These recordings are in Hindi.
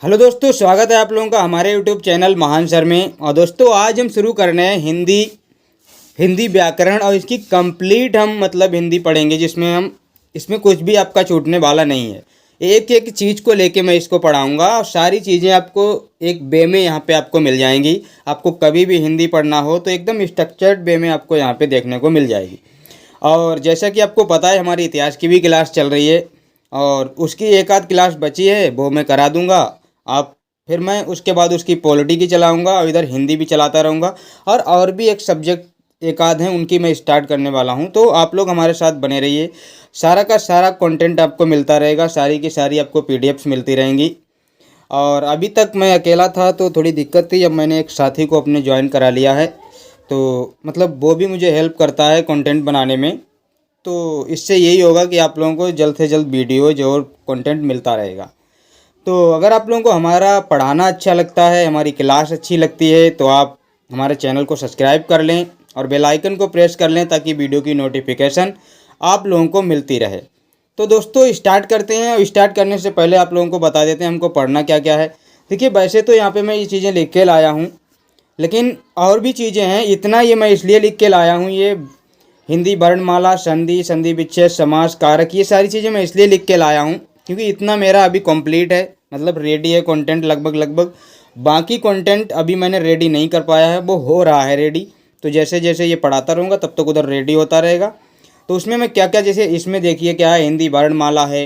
हेलो दोस्तों, स्वागत है आप लोगों का हमारे यूट्यूब चैनल महान सर में। और दोस्तों आज हम शुरू कर रहे हैं हिंदी व्याकरण और इसकी कंप्लीट हम हिंदी पढ़ेंगे, जिसमें हम इसमें कुछ भी आपका छूटने वाला नहीं है। एक एक चीज़ को लेके मैं इसको पढ़ाऊंगा और सारी चीज़ें आपको एक वे में यहाँ पे आपको मिल जाएंगी। आपको कभी भी हिंदी पढ़ना हो तो एकदम स्ट्रक्चर्ड वे में आपको यहाँ पे देखने को मिल जाएगी। और जैसा कि आपको पता है, हमारी इतिहास की भी क्लास चल रही है और उसकी एक आध क्लास बची है, वो मैं करा दूंगा। आप फिर मैं उसके बाद उसकी पॉलिटी की चलाऊंगा और इधर हिंदी भी चलाता रहूँगा। और भी एक सब्जेक्ट एक आध हैं, उनकी मैं स्टार्ट करने वाला हूँ। तो आप लोग हमारे साथ बने रहिए, सारा का सारा कंटेंट आपको मिलता रहेगा, सारी की सारी आपको पीडीएफ्स मिलती रहेंगी। और अभी तक मैं अकेला था तो थोड़ी दिक्कत थी, अब मैंने एक साथी को अपने ज्वाइन करा लिया है, तो वो भी मुझे हेल्प करता है कंटेंट बनाने में। तो इससे यही होगा कि आप लोगों को जल्द से जल्द वीडियोज और कंटेंट मिलता रहेगा। तो अगर आप लोगों को हमारा पढ़ाना अच्छा लगता है, हमारी क्लास अच्छी लगती है, तो आप हमारे चैनल को सब्सक्राइब कर लें और बेल आइकन को प्रेस कर लें ताकि वीडियो की नोटिफिकेशन आप लोगों को मिलती रहे। तो दोस्तों स्टार्ट करते हैं। और स्टार्ट करने से पहले आप लोगों को बता देते हैं हमको पढ़ना क्या क्या है। देखिए, वैसे तो यहाँ पे मैं ये चीज़ें लिख के लाया हूँ, लेकिन और भी चीज़ें हैं। इतना ये मैं इसलिए लिख के लाया हूँ, ये हिंदी वर्णमाला, संधि, संधि विच्छेद, समास, कारक, ये सारी चीज़ें मैं इसलिए लिख के लाया हूँ क्योंकि इतना मेरा अभी कंप्लीट है, रेडी है कंटेंट लगभग। बाकी कंटेंट अभी मैंने रेडी नहीं कर पाया है, वो हो रहा है रेडी। तो जैसे जैसे ये पढ़ाता रहूँगा तब तक उधर रेडी होता रहेगा। तो उसमें मैं क्या क्या, जैसे इसमें देखिए क्या है, हिंदी वर्णमाला है,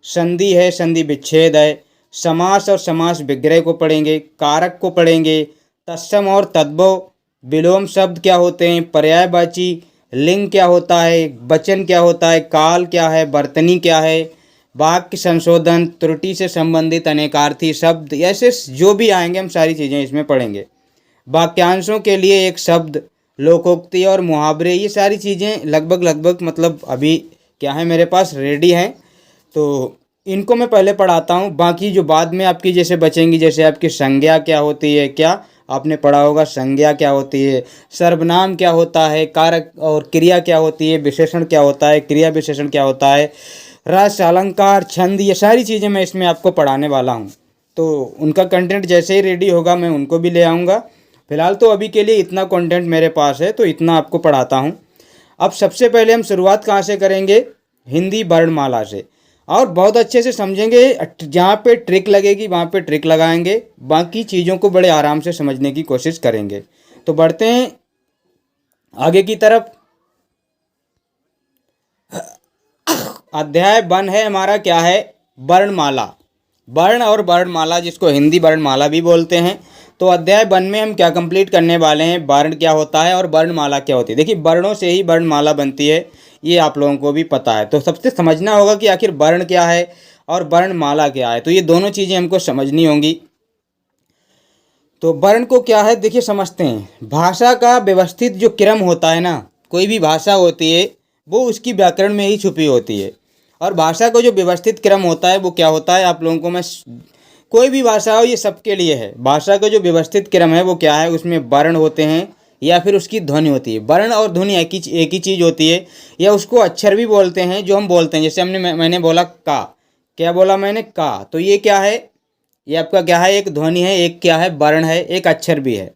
संधि है, संधि विच्छेद है, समास और समास विग्रह को पढ़ेंगे, कारक को पढ़ेंगे, तत्सम और तद्भव, विलोम शब्द क्या होते हैं, पर्यायवाची, लिंग क्या होता है, वचन क्या होता है, काल क्या है, वर्तनी क्या है, वाक्य संशोधन, त्रुटि से संबंधित अनेकार्थी शब्द, ऐसे जो भी आएंगे हम सारी चीज़ें इसमें पढ़ेंगे। वाक्यांशों के लिए एक शब्द, लोकोक्ति और मुहावरे, ये सारी चीज़ें लगभग अभी क्या है मेरे पास रेडी हैं। तो इनको मैं पहले पढ़ाता हूँ, बाकी जो बाद में आपकी जैसे बचेंगी, जैसे आपकी संज्ञा क्या होती है, क्या आपने पढ़ा होगा संज्ञा क्या होती है, सर्वनाम क्या होता है, कारक और क्रिया क्या होती है, विशेषण क्या होता है, क्रिया विशेषण क्या होता है, रस, अलंकार, छंद, ये सारी चीज़ें मैं इसमें आपको पढ़ाने वाला हूँ। तो उनका कंटेंट जैसे ही रेडी होगा मैं उनको भी ले आऊँगा। फिलहाल तो अभी के लिए इतना कंटेंट मेरे पास है, तो इतना आपको पढ़ाता हूँ। अब सबसे पहले हम शुरुआत कहाँ से करेंगे, हिंदी वर्णमाला से। और बहुत अच्छे से समझेंगे, जहाँ पे ट्रिक लगेगी वहाँ पे ट्रिक लगाएंगे, बाकी चीज़ों को बड़े आराम से समझने की कोशिश करेंगे। तो बढ़ते हैं आगे की तरफ। अध्याय 1 है हमारा, क्या है, वर्णमाला। वर्ण और वर्णमाला, जिसको हिंदी वर्णमाला भी बोलते हैं। तो अध्याय 1 में हम क्या कंप्लीट करने वाले हैं, वर्ण क्या होता है और वर्णमाला क्या होती है। देखिए, वर्णों से ही वर्णमाला बनती है, ये आप लोगों को भी पता है। तो सबसे समझना होगा कि आखिर वर्ण क्या है और वर्णमाला क्या है, तो ये दोनों चीज़ें हमको समझनी होंगी। तो वर्ण को क्या है, देखिए समझते हैं। भाषा का व्यवस्थित जो क्रम होता है ना, कोई भी भाषा होती है वो उसकी व्याकरण में ही छुपी होती है। और भाषा को जो व्यवस्थित क्रम होता है वो क्या होता है, आप लोगों को मैं, कोई भी भाषा हो ये सबके लिए है। भाषा का जो व्यवस्थित क्रम है वो क्या है, उसमें वर्ण होते हैं या फिर उसकी ध्वनि होती है। वर्ण और ध्वनि एक ही चीज़ होती है, या उसको अक्षर भी बोलते हैं जो हम बोलते हैं। जैसे मैंने बोला का, क्या बोला मैंने, का, तो ये क्या है, ये आपका क्या है, एक ध्वनि है, एक क्या है, वर्ण है, एक अक्षर भी है।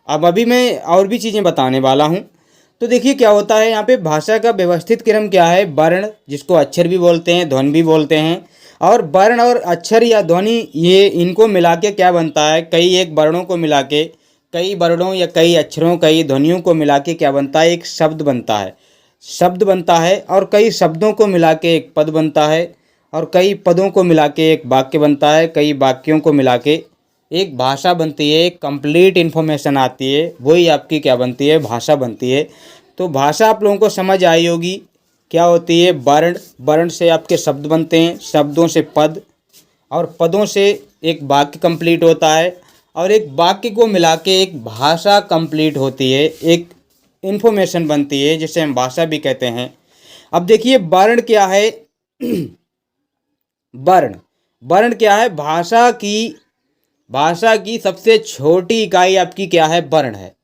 अब अभी मैं और भी चीज़ें बताने वाला हूँ। तो देखिए क्या होता है यहाँ पे, भाषा का व्यवस्थित क्रम क्या है, वर्ण, जिसको अक्षर भी बोलते हैं, ध्वनि भी बोलते हैं। और वर्ण और अक्षर या ध्वनि, ये इनको मिला के क्या बनता है, कई एक वर्णों को मिला के, कई वर्णों या कई अक्षरों, कई ध्वनियों को मिला के क्या बनता है, एक शब्द बनता है। शब्द बनता है, और कई शब्दों को मिला के एक पद बनता है, और कई पदों को मिला के एक वाक्य बनता है, कई वाक्यों को मिला के एक भाषा बनती है, एक कंप्लीट इन्फॉर्मेशन आती है, वही आपकी क्या बनती है, भाषा बनती है। तो भाषा आप लोगों को समझ आई होगी क्या होती है, वर्ण, वर्ण से आपके शब्द बनते हैं, शब्दों से पद, और पदों से एक वाक्य कंप्लीट होता है, और एक वाक्य को मिला के एक भाषा कंप्लीट होती है, एक इन्फॉर्मेशन बनती है, जिसे हम भाषा भी कहते हैं। अब देखिए वर्ण क्या है, वर्ण, वर्ण क्या है, भाषा की सबसे छोटी इकाई आपकी क्या है, वर्ण है।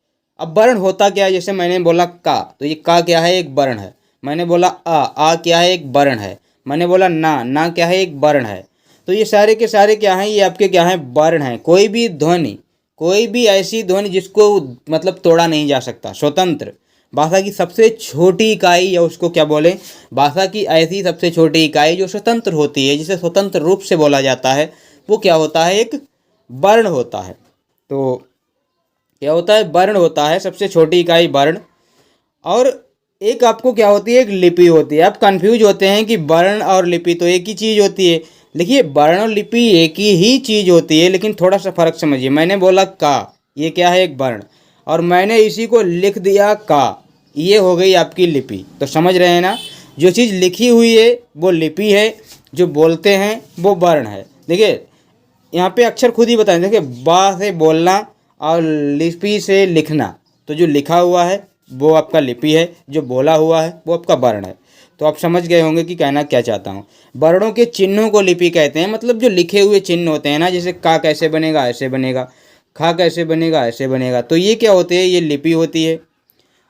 अब वर्ण होता क्या है, जैसे मैंने बोला का, तो ये का क्या है, एक वर्ण है। मैंने बोला आ क्या है, एक वर्ण है। मैंने बोला ना क्या है, एक वर्ण है। तो ये सारे के सारे क्या हैं, ये आपके क्या हैं, वर्ण हैं। कोई भी ध्वनि, कोई भी ऐसी ध्वनि जिसको मतलब तोड़ा नहीं जा सकता, स्वतंत्र, भाषा की सबसे छोटी इकाई, या उसको क्या बोलें, भाषा की ऐसी सबसे छोटी इकाई जो स्वतंत्र होती है, जिसे स्वतंत्र रूप से बोला जाता है, वो क्या होता है, एक वर्ण होता है। तो क्या होता है, वर्ण होता है, सबसे छोटी इकाई वर्ण। और एक आपको क्या होती है, एक लिपि होती है। आप कंफ्यूज होते हैं कि वर्ण और लिपि तो एक ही चीज़ होती है। देखिए, वर्ण और लिपि एक ही चीज़ होती है, लेकिन थोड़ा सा फर्क समझिए। मैंने बोला का, ये क्या है, एक वर्ण, और मैंने इसी को लिख दिया का, ये हो गई आपकी लिपि। तो समझ रहे हैं ना, जो चीज़ लिखी हुई है वो लिपि है, जो बोलते हैं वो वर्ण है। देखिए यहाँ पे अक्षर खुद ही बताएं, देखिए बा से बोलना और लिपि से लिखना, तो जो लिखा हुआ है वो आपका लिपि है, जो बोला हुआ है वो आपका वर्ण है। तो आप समझ गए होंगे कि कहना क्या चाहता हूँ। वर्णों के चिन्हों को लिपि कहते हैं, मतलब जो लिखे हुए चिन्ह होते हैं ना, जैसे का कैसे बनेगा, ऐसे बनेगा, खा कैसे बनेगा, ऐसे बनेगा, तो ये क्या होते हैं, ये लिपि होती है।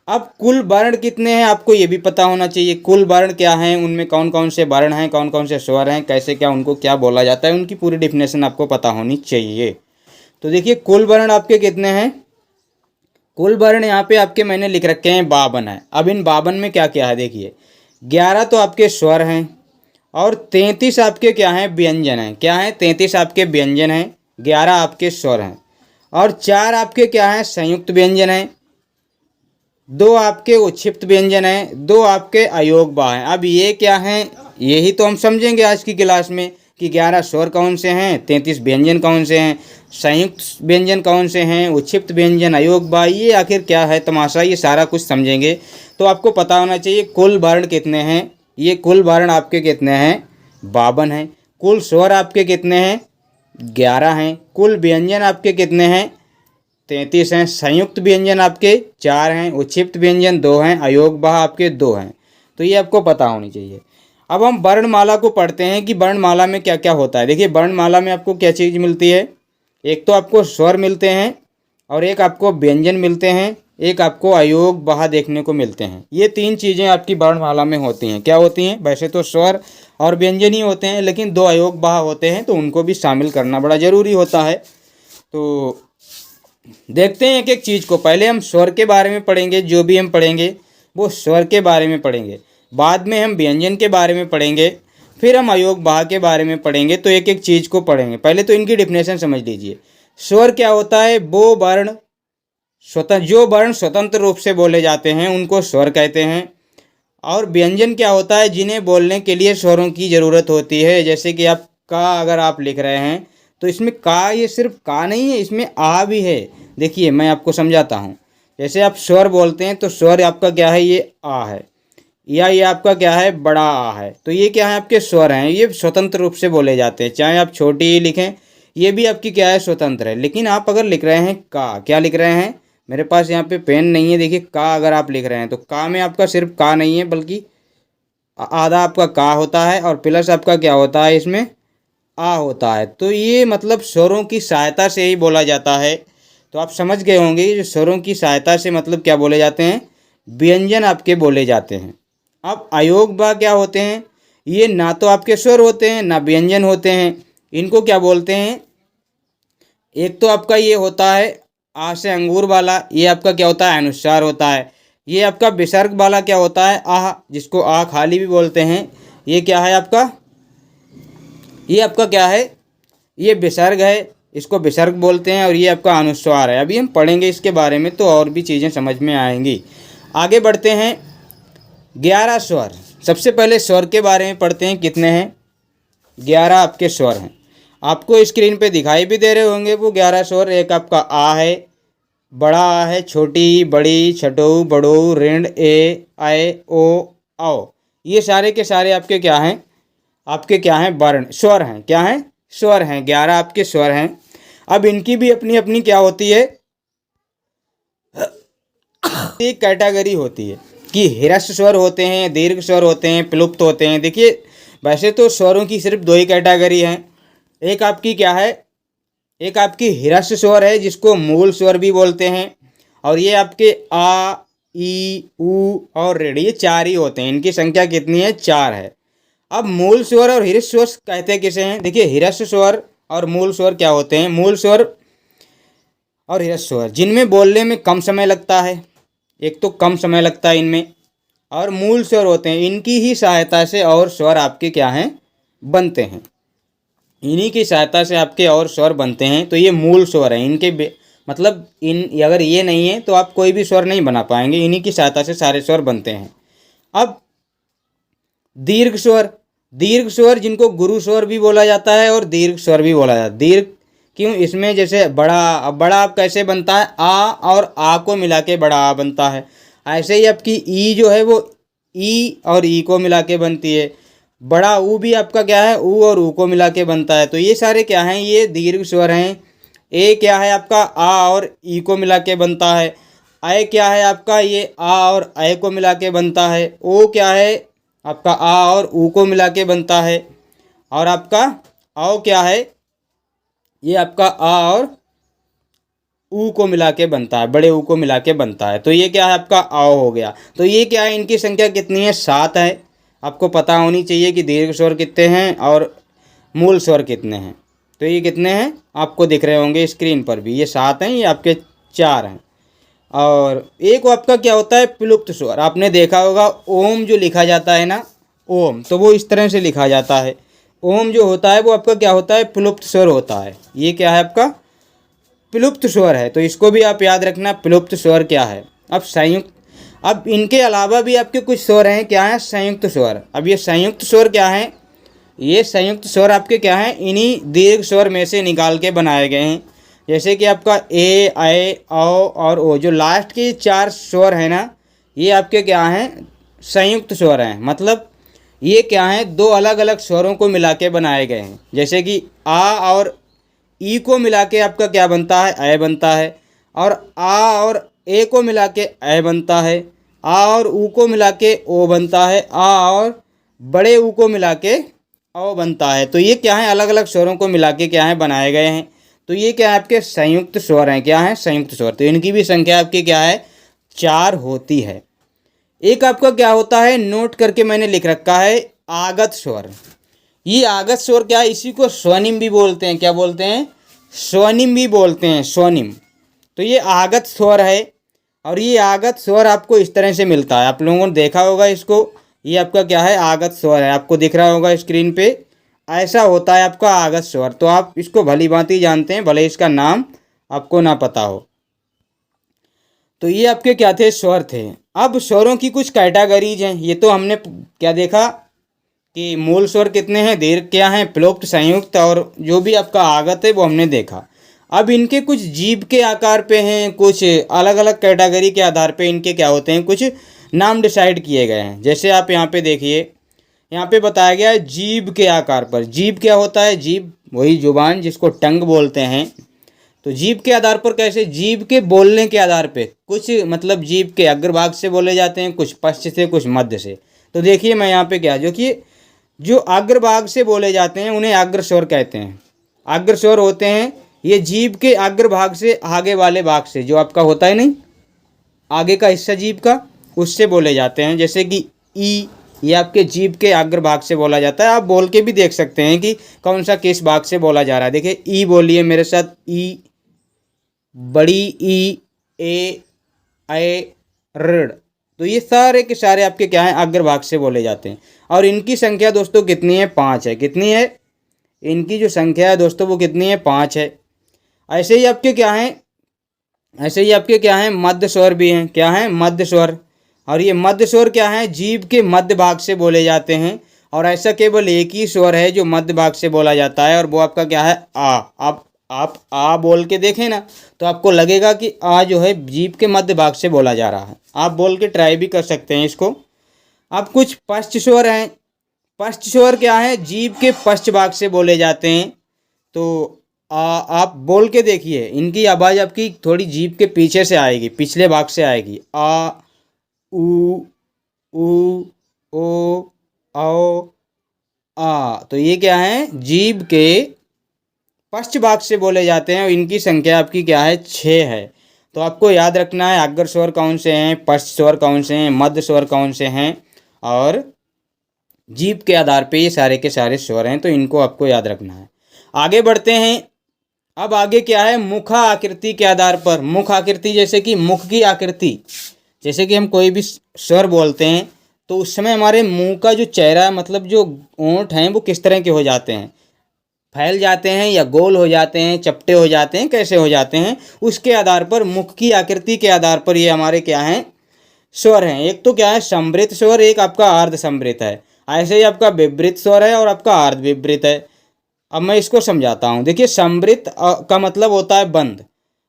अब कुल वर्ण कितने हैं आपको ये भी पता होना चाहिए। कुल वर्ण क्या हैं, उनमें कौन कौन से वर्ण हैं, कौन कौन से स्वर हैं, कैसे क्या उनको क्या बोला जाता है, उनकी पूरी डिफिनेशन आपको पता होनी चाहिए। तो देखिए कुल वर्ण आपके कितने हैं, कुल वर्ण यहाँ पे आपके मैंने लिख रखे हैं 52 है। अब इन 52 में क्या क्या है, देखिए 11 तो आपके स्वर हैं, और 33 आपके क्या हैं, व्यंजन हैं। क्या हैं, 33 आपके व्यंजन हैं, 11 आपके स्वर हैं, और 4 आपके क्या हैं, संयुक्त व्यंजन हैं, 2 आपके उच्छिप्त व्यंजन हैं, 2 आपके अयोगवा हैं। अब ये क्या हैं, यही तो हम समझेंगे आज की क्लास में कि 11 स्वर कौन से हैं, 33 व्यंजन कौन से हैं, संयुक्त व्यंजन कौन से हैं, उच्छिप्त व्यंजन, अयोगवा, ये आखिर क्या है तमाशा, ये सारा कुछ समझेंगे। तो आपको पता होना चाहिए कुल वर्ण कितने हैं। ये कुल वर्ण आपके कितने हैं, 52 हैं। कुल स्वर आपके कितने हैं, 11 हैं। कुल व्यंजन आपके कितने हैं, 33 हैं। संयुक्त व्यंजन आपके 4 हैं, उच्छिप्त व्यंजन 2 हैं, अयोगवाह आपके 2 हैं। तो ये आपको पता होनी चाहिए। अब हम वर्णमाला को पढ़ते हैं कि वर्णमाला में क्या क्या होता है। देखिए वर्णमाला में आपको क्या चीज़ मिलती है, एक तो आपको स्वर मिलते हैं, और एक आपको व्यंजन मिलते हैं, एक आपको अयोगवाह देखने को मिलते हैं। ये 3 चीज़ें आपकी वर्णमाला में होती हैं। क्या होती हैं, वैसे तो स्वर और व्यंजन ही होते हैं, लेकिन 2 अयोगवाह होते हैं, तो उनको भी शामिल करना बड़ा ज़रूरी होता है। तो देखते हैं एक एक चीज़ को। पहले हम स्वर के बारे में पढ़ेंगे, जो भी हम पढ़ेंगे वो स्वर के बारे में पढ़ेंगे, बाद में हम व्यंजन के बारे में पढ़ेंगे, फिर हम अयोगवाह के बारे में पढ़ेंगे। तो एक एक चीज़ को पढ़ेंगे। पहले तो इनकी डिफिनेशन समझ लीजिए। स्वर क्या होता है, वो वर्ण जो वर्ण स्वतंत्र रूप से बोले जाते हैं उनको स्वर कहते हैं। और व्यंजन क्या होता है, जिन्हें बोलने के लिए स्वरों की ज़रूरत होती है। जैसे कि आप का अगर आप लिख रहे हैं तो इसमें का, ये सिर्फ का नहीं है, इसमें आ भी है। देखिए मैं आपको समझाता हूँ। जैसे आप स्वर बोलते हैं तो स्वर आपका क्या है, ये आ है, या ये आपका क्या है, बड़ा आ है। तो ये क्या है, आपके स्वर हैं, ये स्वतंत्र रूप से बोले जाते हैं। चाहे आप छोटी ही लिखें, ये भी आपकी क्या है, स्वतंत्र है। लेकिन आप अगर लिख रहे हैं का, क्या लिख रहे हैं, मेरे पास यहाँ पे पेन नहीं है, देखिए का अगर आप लिख रहे हैं तो का में आपका सिर्फ का नहीं है, बल्कि आधा आपका का होता है, और प्लस आपका क्या होता है, इसमें आ होता है। तो ये मतलब स्वरों की सहायता से ही बोला जाता है। तो आप समझ गए होंगे, जो स्वरों की सहायता से मतलब क्या बोले जाते हैं, व्यंजन आपके बोले जाते हैं। अब अयोगवाह क्या होते हैं, ये ना तो आपके स्वर होते हैं ना व्यंजन होते हैं। इनको क्या बोलते हैं, एक तो आपका ये होता है आ से अंगूर वाला, ये आपका क्या होता है, अनुस्वार होता है। ये आपका विसर्ग वाला क्या होता है, आह, जिसको आ खाली भी बोलते हैं, ये क्या है आपका, ये आपका क्या है, ये विसर्ग है, इसको विसर्ग बोलते हैं। और ये आपका अनुस्वार है। अभी हम पढ़ेंगे इसके बारे में तो और भी चीज़ें समझ में आएंगी। आगे बढ़ते हैं। 11 स्वर, सबसे पहले स्वर के बारे में पढ़ते हैं। कितने हैं, 11 आपके स्वर हैं। आपको स्क्रीन पे दिखाई भी दे रहे होंगे वो 11 स्वर। एक आपका आ है, बड़ा आ है, छोटी, बड़ी, छठो, बड़ो, ऋण, ए, आए, ओ, आओ, ये सारे के सारे आपके क्या हैं, आपके क्या हैं, वर्ण, स्वर हैं। क्या हैं, स्वर हैं। 11 आपके स्वर हैं। अब इनकी भी अपनी अपनी क्या होती है, एक कैटेगरी होती है कि ह्रस्व स्वर होते हैं, दीर्घ स्वर होते हैं, प्लुप्त होते हैं। देखिए वैसे तो स्वरों की सिर्फ 2 ही कैटेगरी हैं। एक आपकी क्या है, एक आपकी ह्रस्व स्वर है, जिसको मूल स्वर भी बोलते हैं। और ये आपके आ, ई, ऊ और ऋ, ये 4 ही होते हैं। इनकी संख्या कितनी है, 4 है। अब मूल स्वर और ह्रस्व स्वर कहते किसे हैं? देखिए ह्रस्व स्वर और मूल स्वर क्या होते हैं? मूल स्वर और ह्रस्व स्वर जिनमें बोलने में कम समय लगता है, एक तो कम समय लगता है इनमें, और मूल स्वर होते हैं इनकी ही सहायता से और स्वर आपके क्या हैं? बनते हैं। इन्हीं की सहायता से आपके और स्वर बनते हैं, तो ये मूल स्वर हैं। मतलब इन अगर ये नहीं है तो आप कोई भी स्वर नहीं बना पाएंगे, इन्हीं की सहायता से सारे स्वर बनते हैं। अब दीर्घ स्वर, दीर्घ स्वर जिनको गुरु स्वर भी बोला जाता है और दीर्घ स्वर भी बोला जाता है। दीर्घ क्यों? इसमें जैसे बड़ा, अब बड़ा आप कैसे बनता है? आ और आ को मिला के बड़ा आ बनता है। ऐसे ही आपकी ई जो है वो ई और ई को मिला के बनती है। बड़ा ऊ भी आपका क्या है? ऊ और ऊ को मिला के बनता है। तो ये सारे क्या हैं? ये दीर्घ स्वर हैं। ए क्या है आपका? आ और ई को मिला के बनता है। ऐ क्या है आपका? ये आ और ऐ को मिला के बनता है। ओ क्या है आपका? आ और ऊ को मिला के बनता है। और आपका औ क्या है? ये आपका आ और ऊ को मिला के बनता है, बड़े ऊ को मिला के बनता है। तो ये क्या है आपका? आओ हो गया। तो ये क्या है? इनकी संख्या कितनी है? 7 है। आपको पता होनी चाहिए कि दीर्घ स्वर कितने हैं और मूल स्वर कितने हैं। तो ये कितने हैं आपको दिख रहे होंगे स्क्रीन पर भी, ये 7 हैं, ये आपके 4 हैं। और एक आपका क्या होता है? प्लुप्त स्वर। आपने देखा होगा ओम जो लिखा जाता है ना, ओम, तो वो इस तरह से लिखा जाता है। ओम जो होता है वो आपका क्या होता है? प्लुप्त स्वर होता है। ये क्या है आपका? प्लुप्त स्वर है। तो इसको भी आप याद रखना, प्लुप्त स्वर क्या है। अब संयुक्त, अब इनके अलावा भी आपके कुछ स्वर हैं, क्या है? संयुक्त स्वर। अब ये संयुक्त स्वर क्या है? ये संयुक्त स्वर आपके क्या हैं? इन्हीं दीर्घ स्वर में से निकाल के बनाए गए हैं। जैसे कि आपका ए, ऐ, औ और ओ, जो लास्ट के 4 स्वर हैं ना, ये आपके क्या हैं? संयुक्त स्वर हैं। मतलब ये क्या हैं? दो अलग अलग स्वरों को मिला के बनाए गए हैं। जैसे कि आ और ई को मिला के आपका क्या बनता है? ऐ बनता है। और आ और ए को मिला के ऐ बनता है। आ और ऊ को मिला के ओ बनता है। आ और बड़े ऊ को मिला के औ बनता है। तो ये क्या है? अलग अलग स्वरों को मिला के क्या है? बनाए गए हैं। तो ये क्या है? आपके संयुक्त स्वर हैं। क्या है? संयुक्त स्वर। तो इनकी भी संख्या आपकी क्या है? 4 होती है। एक आपका क्या होता है? नोट करके मैंने लिख रखा है, आगत स्वर। ये आगत स्वर क्या है? इसी को स्वनिम भी बोलते हैं। क्या बोलते हैं? स्वनिम भी बोलते हैं, स्वनिम। तो ये आगत स्वर है। और ये आगत स्वर आपको इस तरह से मिलता है, आप लोगों ने देखा होगा इसको। ये आपका क्या है? आगत स्वर है। आपको दिख रहा होगा स्क्रीन पे, ऐसा होता है आपका आगत स्वर। तो आप इसको भली भांति जानते हैं, भले इसका नाम आपको ना पता हो। तो ये आपके क्या थे? स्वर थे। अब स्वरों की कुछ कैटेगरीज हैं। ये तो हमने क्या देखा कि मूल स्वर कितने हैं, दीर्घ क्या हैं, प्लुप्त, संयुक्त और जो भी आपका आगत है वो हमने देखा। अब इनके कुछ जीभ के आकार पे हैं, कुछ अलग अलग कैटेगरी के आधार पे इनके क्या होते हैं, कुछ नाम डिसाइड किए गए हैं। जैसे आप यहाँ पे देखिए, यहाँ पे बताया गया है जीभ के आकार पर। जीभ क्या होता है? जीभ वही जुबान जिसको टंग बोलते हैं। तो जीभ के आधार पर कैसे? जीभ के बोलने के आधार पे कुछ, मतलब जीभ के अग्रभाग से बोले जाते हैं, कुछ पश्च से, कुछ मध्य से। तो देखिए मैं यहाँ पे क्या, जो कि जो अग्रभाग से बोले जाते हैं उन्हें अग्र स्वर कहते हैं। अग्र स्वर होते हैं ये जीभ के अग्रभाग से, आगे वाले भाग से, जो आपका होता है नहीं आगे का हिस्सा जीभ का, उससे बोले जाते हैं। जैसे कि ई, ये आपके जीभ के अग्रभाग से बोला जाता है। आप बोल के भी देख सकते हैं कि कौन सा किस भाग से बोला जा रहा है। देखिए ई बोलिए मेरे साथ, ई, बड़ी ई, ए, ऐ, ऋ। तो ये सारे के सारे आपके क्या हैं? अग्रभाग से बोले जाते हैं। और इनकी संख्या दोस्तों कितनी है? 5 है। कितनी है? इनकी जो संख्या है दोस्तों वो कितनी है? 5 है। ऐसे ही आपके क्या हैं? ऐसे ही आपके क्या हैं? मध्य स्वर भी हैं। क्या हैं? मध्य स्वर। और ये मध्य स्वर क्या है? जीभ के मध्य भाग से बोले जाते हैं। और ऐसा केवल एक ही स्वर है जो मध्य भाग से बोला जाता है, और वो आपका क्या है? आ। आप आ बोल के देखें ना तो आपको लगेगा कि आ जो है जीभ के मध्य भाग से बोला जा रहा है। आप बोल के ट्राई भी कर सकते हैं इसको। अब कुछ पश्च स्वर हैं। पश्च स्वर क्या है? जीभ के पश्च भाग से बोले जाते हैं। तो आप बोल के देखिए, इनकी आवाज़ आपकी थोड़ी जीभ के पीछे से आएगी, पिछले भाग से आएगी। आ, उ, ओ, औ, आ। तो ये क्या है? जीभ के पश्च भाग से बोले जाते हैं। और इनकी संख्या आपकी क्या है? 6 है। तो आपको याद रखना है अग्र स्वर कौन से हैं, पश्च स्वर कौन से हैं, मध्य स्वर कौन से हैं और जीभ के आधार पे ये सारे के सारे स्वर हैं, तो इनको आपको याद रखना है। आगे बढ़ते हैं। अब आगे क्या है, मुखा आकृति के आधार पर। मुख आकृति जैसे कि मुख की आकृति, जैसे कि हम कोई भी स्वर बोलते हैं तो उस समय हमारे मुंह का जो चेहरा मतलब जो ओंठ हैं वो किस तरह के हो जाते हैं, फैल जाते हैं या गोल हो जाते हैं, चपटे हो जाते हैं, कैसे हो जाते हैं, उसके आधार पर मुख की आकृति के आधार पर ये हमारे क्या हैं, स्वर हैं। एक तो क्या है समृत स्वर, एक आपका अर्ध समृत है। ऐसे ही आपका विवृत स्वर है और आपका अर्ध विवृत है। अब मैं इसको समझाता हूँ। देखिए समृत का मतलब होता है बंद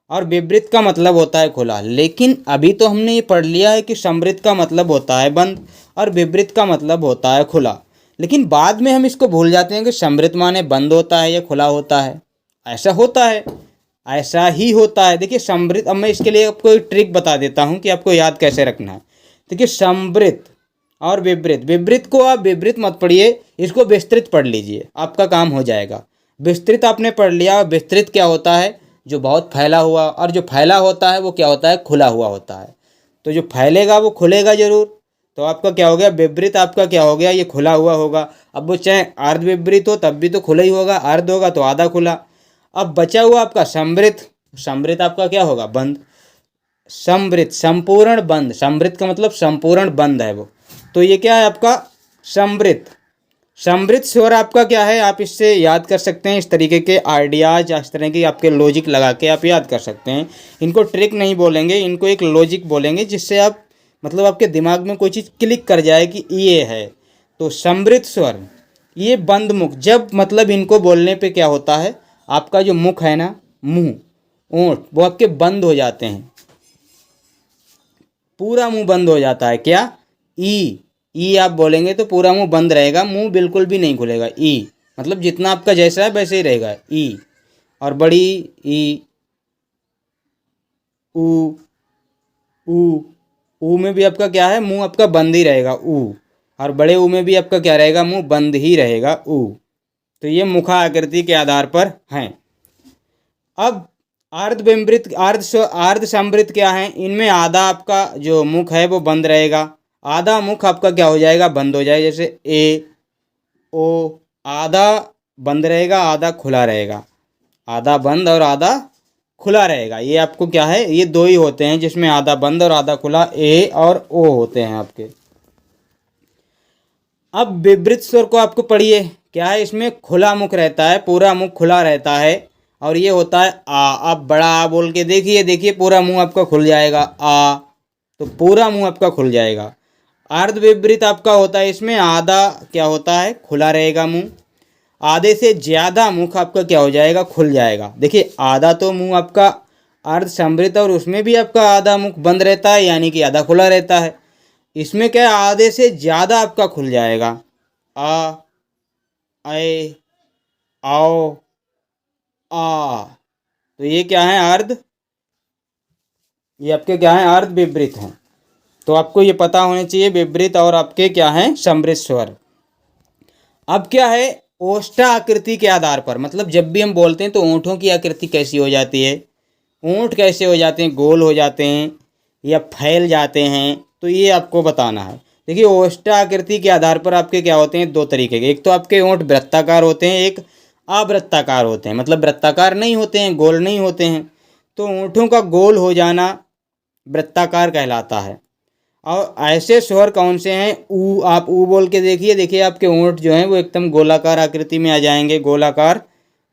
और विवृत का मतलब होता है खुला। लेकिन अभी तो हमने ये पढ़ लिया है कि समृत का मतलब होता है बंद और विवृत का मतलब होता है खुला। लेकिन बाद में हम इसको भूल जाते हैं कि समृत माने बंद होता है या खुला होता है। ऐसा होता है, ऐसा ही होता है। देखिए समृत, अब मैं इसके लिए आपको एक ट्रिक बता देता हूँ कि आपको याद कैसे रखना है। देखिए समृत और विवृत, विवृत को आप विवृत मत पढ़िए, इसको विस्तृत पढ़ लीजिए, आपका काम हो जाएगा। विस्तृत आपने पढ़ लिया, विस्तृत क्या होता है, जो बहुत फैला हुआ, और जो फैला होता है वो क्या होता है, खुला हुआ होता है। तो जो फैलेगा वो खुलेगा जरूर। तो आपका क्या हो गया, विवृत आपका क्या हो गया, ये खुला हुआ होगा। अब वो चाहे अर्ध विवृत हो तब भी तो खुला ही होगा, अर्ध होगा तो आधा खुला। अब बचा हुआ आपका समृत, समृत आपका क्या होगा, बंद। समृत संपूर्ण बंद, समृत का मतलब संपूर्ण बंद है वो। तो ये क्या है आपका समृत। समृत स्वर आपका क्या है, आप इससे याद कर सकते हैं। इस तरीके के आइडियाज, इस तरह की आपके लॉजिक लगा के आप याद कर सकते हैं। इनको ट्रिक नहीं बोलेंगे, इनको एक लॉजिक बोलेंगे, जिससे आप मतलब आपके दिमाग में कोई चीज़ क्लिक कर जाए कि ये है। तो समृत स्वर, ये बंद मुख, जब मतलब इनको बोलने पे क्या होता है, आपका जो मुख है ना, मुंह, ओंठ, वो आपके बंद हो जाते हैं, पूरा मुंह बंद हो जाता है। क्या, ई आप बोलेंगे तो पूरा मुंह बंद रहेगा, मुंह बिल्कुल भी नहीं खुलेगा। ई मतलब जितना आपका जैसा है वैसे ही रहेगा। ई और बड़ी ई, ऊ, ऊ में भी आपका क्या है, मुंह आपका बंद ही रहेगा, ऊ। और बड़े ऊ में भी आपका क्या रहेगा, मुंह बंद ही रहेगा, ऊ। तो ये मुखा आकृति के आधार पर हैं। अब अर्धविमृत, अर्ध समृत क्या है, इनमें आधा आपका जो मुख है वो बंद रहेगा, आधा मुख आपका क्या हो जाएगा, बंद हो जाएगा। जैसे ए, ओ, आधा बंद रहेगा, आधा खुला रहेगा, आधा बंद और आधा खुला रहेगा। ये आपको क्या है, ये दो ही होते हैं जिसमें आधा बंद और आधा खुला, ए और ओ होते हैं आपके। अब विवृत स्वर को आपको पढ़िए, क्या है, इसमें खुला मुख रहता है, पूरा मुख खुला रहता है, और ये होता है आ। आप बड़ा आ बोल के देखिए, देखिए पूरा मुंह आपका खुल जाएगा, आ, तो पूरा मुंह आपका खुल जाएगा। अर्ध विवृत आपका होता है, इसमें आधा क्या होता है, खुला रहेगा मुंह, आधे से ज़्यादा मुख आपका क्या हो जाएगा, खुल जाएगा। देखिए आधा तो मुंह आपका अर्ध समृत और उसमें भी आपका आधा मुख बंद रहता है, यानी कि आधा खुला रहता है। इसमें क्या है, आधे से ज़्यादा आपका खुल जाएगा। आ, ए, आओ, आ, तो ये क्या है, अर्ध, ये आपके क्या है, अर्ध विवृत हैं। तो आपको ये पता होना चाहिए विवृत और आपके क्या हैं, समृत स्वर। अब क्या है, ओष्ठा आकृति के आधार पर, मतलब जब भी हम बोलते हैं तो ओंठों की आकृति कैसी हो जाती है, ओंठ कैसे हो जाते हैं, गोल हो जाते हैं या फैल जाते हैं, तो ये आपको बताना है। देखिए ओष्ठा आकृति के आधार पर आपके क्या होते हैं, दो तरीके के, एक तो आपके ओंठ वृत्ताकार होते हैं, एक अवृत्ताकार होते हैं, मतलब वृत्ताकार नहीं होते हैं, गोल नहीं होते हैं। तो ओंठों का गोल हो जाना वृत्ताकार कहलाता है। और ऐसे स्वर कौन से हैं, ऊ, आप ऊ बोल के देखिए, देखिए आपके ओंठ जो हैं वो एकदम गोलाकार आकृति में आ जाएंगे, गोलाकार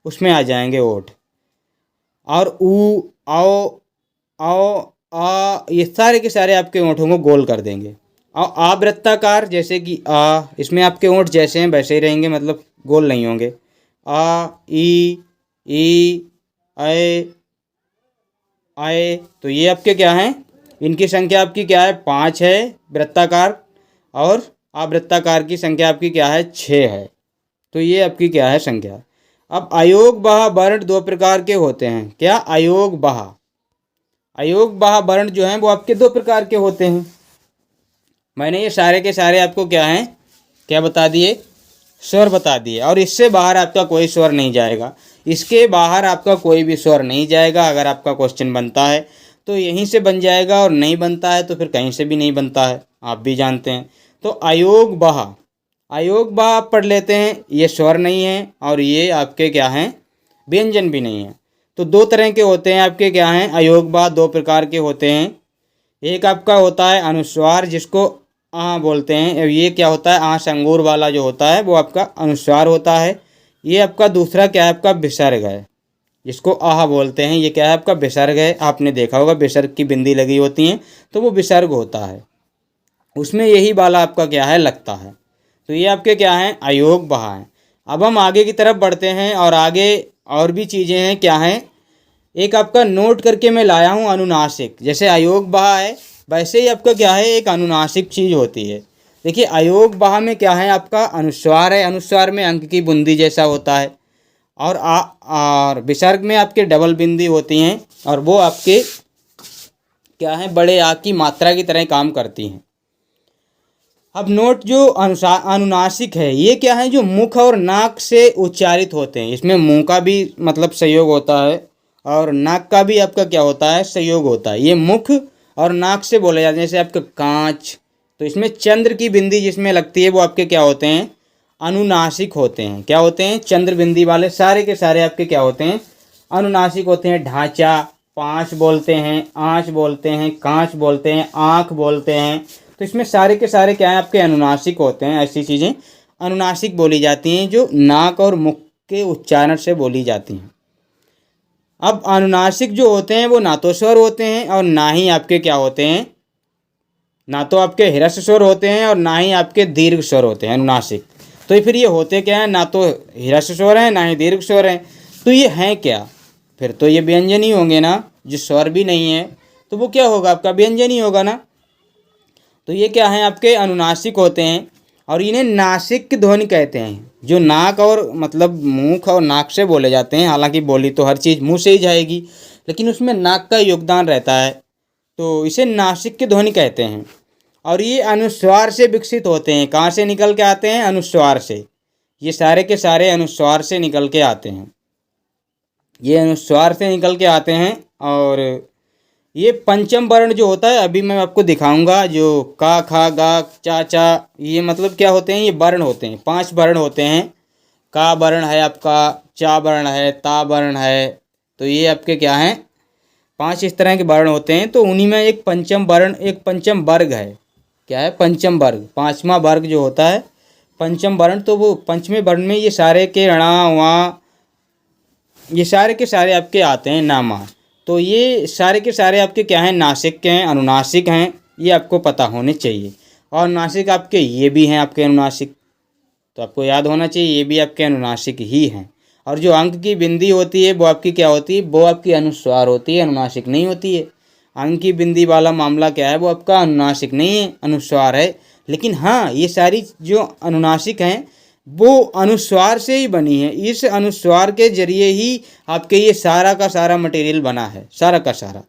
उसमें आ जाएंगे ओंठ। और ऊ, आओ, आओ, आ, ये सारे के सारे आपके ओंठों को गोल कर देंगे। और आवृत्ताकार जैसे कि आ, इसमें आपके ओंठ जैसे हैं वैसे ही रहेंगे, मतलब गोल नहीं होंगे। आ, ई, ऐ, आए, तो ये आपके क्या हैं, इनकी संख्या आपकी क्या है, 5 है वृत्ताकार, और अवृत्ताकार की संख्या आपकी क्या है, 6 है। तो ये आपकी क्या है संख्या। अब अयोग बहा वर्ण दो प्रकार के होते हैं। क्या, अयोग बहा, अयोग बहा वर्ण जो हैं वो आपके दो प्रकार के होते हैं। मैंने ये सारे के सारे आपको क्या हैं, क्या बता दिए, स्वर बता दिए। और इससे बाहर आपका कोई स्वर नहीं जाएगा, इसके बाहर आपका कोई भी स्वर नहीं जाएगा। अगर आपका क्वेश्चन बनता है तो यहीं से बन जाएगा, और नहीं बनता है तो फिर कहीं से भी नहीं बनता है, आप भी जानते हैं। तो अयोग बहा, अयोग बहा आप पढ़ लेते हैं, ये स्वर नहीं है और ये आपके क्या हैं, व्यंजन भी नहीं है। तो दो तरह के होते हैं आपके क्या हैं, अयोग बहा दो प्रकार के होते हैं। एक आपका होता है अनुस्वार जिसको आ बोलते हैं, और ये क्या होता है, आ संगूर वाला जो होता है वो आपका अनुस्वार होता है। ये आपका दूसरा क्या है, आपका विसर्ग है जिसको आह बोलते हैं, ये क्या है आपका विसर्ग है। आपने देखा होगा विसर्ग की बिंदी लगी होती हैं तो वो विसर्ग होता है, उसमें यही वाला आपका क्या है लगता है। तो ये आपके क्या हैं, अयोग बहा हैं। अब हम आगे की तरफ बढ़ते हैं और आगे और भी चीज़ें हैं क्या हैं, एक आपका नोट करके मैं लाया हूँ अनुनासिक। जैसे अयोग बहा है वैसे ही आपका क्या है, एक अनुनासिक चीज़ होती है। देखिए अयोग बहा में क्या है, आपका अनुस्वार है, अनुस्वार में अंक की बूंदी जैसा होता है, और विसर्ग में आपके डबल बिंदी होती हैं और वो आपके क्या है, बड़े आ की मात्रा की तरह काम करती हैं। अब नोट जो अनुनासिक है ये क्या है, जो मुख और नाक से उच्चारित होते हैं। इसमें मुंह का भी मतलब संयोग होता है और नाक का भी आपका क्या होता है, संयोग होता है। ये मुख और नाक से बोले जाते हैं। जैसे आपका कांच, तो इसमें चंद्र की बिंदी जिसमें लगती है वो आपके क्या होते हैं, अनुनासिक होते हैं। क्या होते हैं, चंद्र बिंदी वाले सारे के सारे आपके क्या होते हैं, अनुनासिक होते हैं। ढांचा, पाँच बोलते हैं, आँच बोलते हैं, कांच बोलते हैं, आँख बोलते हैं। तो इसमें सारे के सारे क्या हैं, आपके अनुनासिक होते हैं। ऐसी चीज़ें अनुनासिक बोली जाती हैं जो नाक और मुख के उच्चारण से बोली जाती हैं। अब अनुनासिक जो होते हैं वो ना तो स्वर होते हैं और ना ही आपके क्या होते हैं, ना तो आपके ह्रस्व स्वर होते हैं और ना ही आपके दीर्घ स्वर होते हैं अनुनासिक। तो फिर ये होते क्या है, ना तो ह्रस्व स्वर हैं ना ही दीर्घ स्वर हैं। तो ये हैं क्या, फिर तो ये व्यंजन ही होंगे ना। जो स्वर भी नहीं है तो वो क्या होगा, आपका व्यंजन ही होगा ना। तो ये क्या है, आपके अनुनासिक होते हैं और इन्हें नासिक की ध्वनि कहते हैं। जो नाक और मतलब मुख और नाक से बोले जाते हैं। हालांकि बोली तो हर चीज़ मुंह से ही जाएगी, लेकिन उसमें नाक का योगदान रहता है, तो इसे नासिक की ध्वनि कहते हैं। और ये अनुस्वार से विकसित होते हैं। कहाँ से निकल के आते हैं, अनुस्वार से। ये सारे के सारे अनुस्वार से निकल के आते हैं, ये अनुस्वार से निकल के आते हैं। और ये पंचम वर्ण जो होता है अभी मैं आपको दिखाऊंगा, जो का खा गा चा चा, ये मतलब क्या होते हैं, ये वर्ण होते हैं। 5 वर्ण होते हैं। का वर्ण है आपका, चा वर्ण है, ता वर्ण है। तो ये आपके क्या हैं, 5 इस तरह के वर्ण होते हैं। तो उन्हीं में एक पंचम वर्ण, एक पंचम वर्ग है। क्या है, पंचम वर्ग, 5वां वर्ग जो होता है पंचम वर्ण। तो वो पंचमे वर्ण में ये सारे के णा वहाँ, ये सारे के सारे आपके आते हैं नामा। तो ये सारे के सारे आपके क्या हैं, नासिक के हैं, अनुनासिक हैं। ये आपको पता होने चाहिए। और नासिक आपके ये भी हैं आपके अनुनासिक, तो आपको याद होना चाहिए ये भी आपके अनुनासिक ही हैं। और जो अंक की बिंदी होती है वो आपकी क्या होती है, वो आपकी अनुस्वार होती है, अनुनासिक नहीं होती है। अंक की बिंदी वाला मामला क्या है, वो आपका अनुनासिक नहीं है, अनुस्वार है। लेकिन हाँ, ये सारी जो अनुनासिक हैं वो अनुस्वार से ही बनी है। इस अनुस्वार के जरिए ही आपके ये सारा का सारा मटेरियल बना है, सारा का सारा।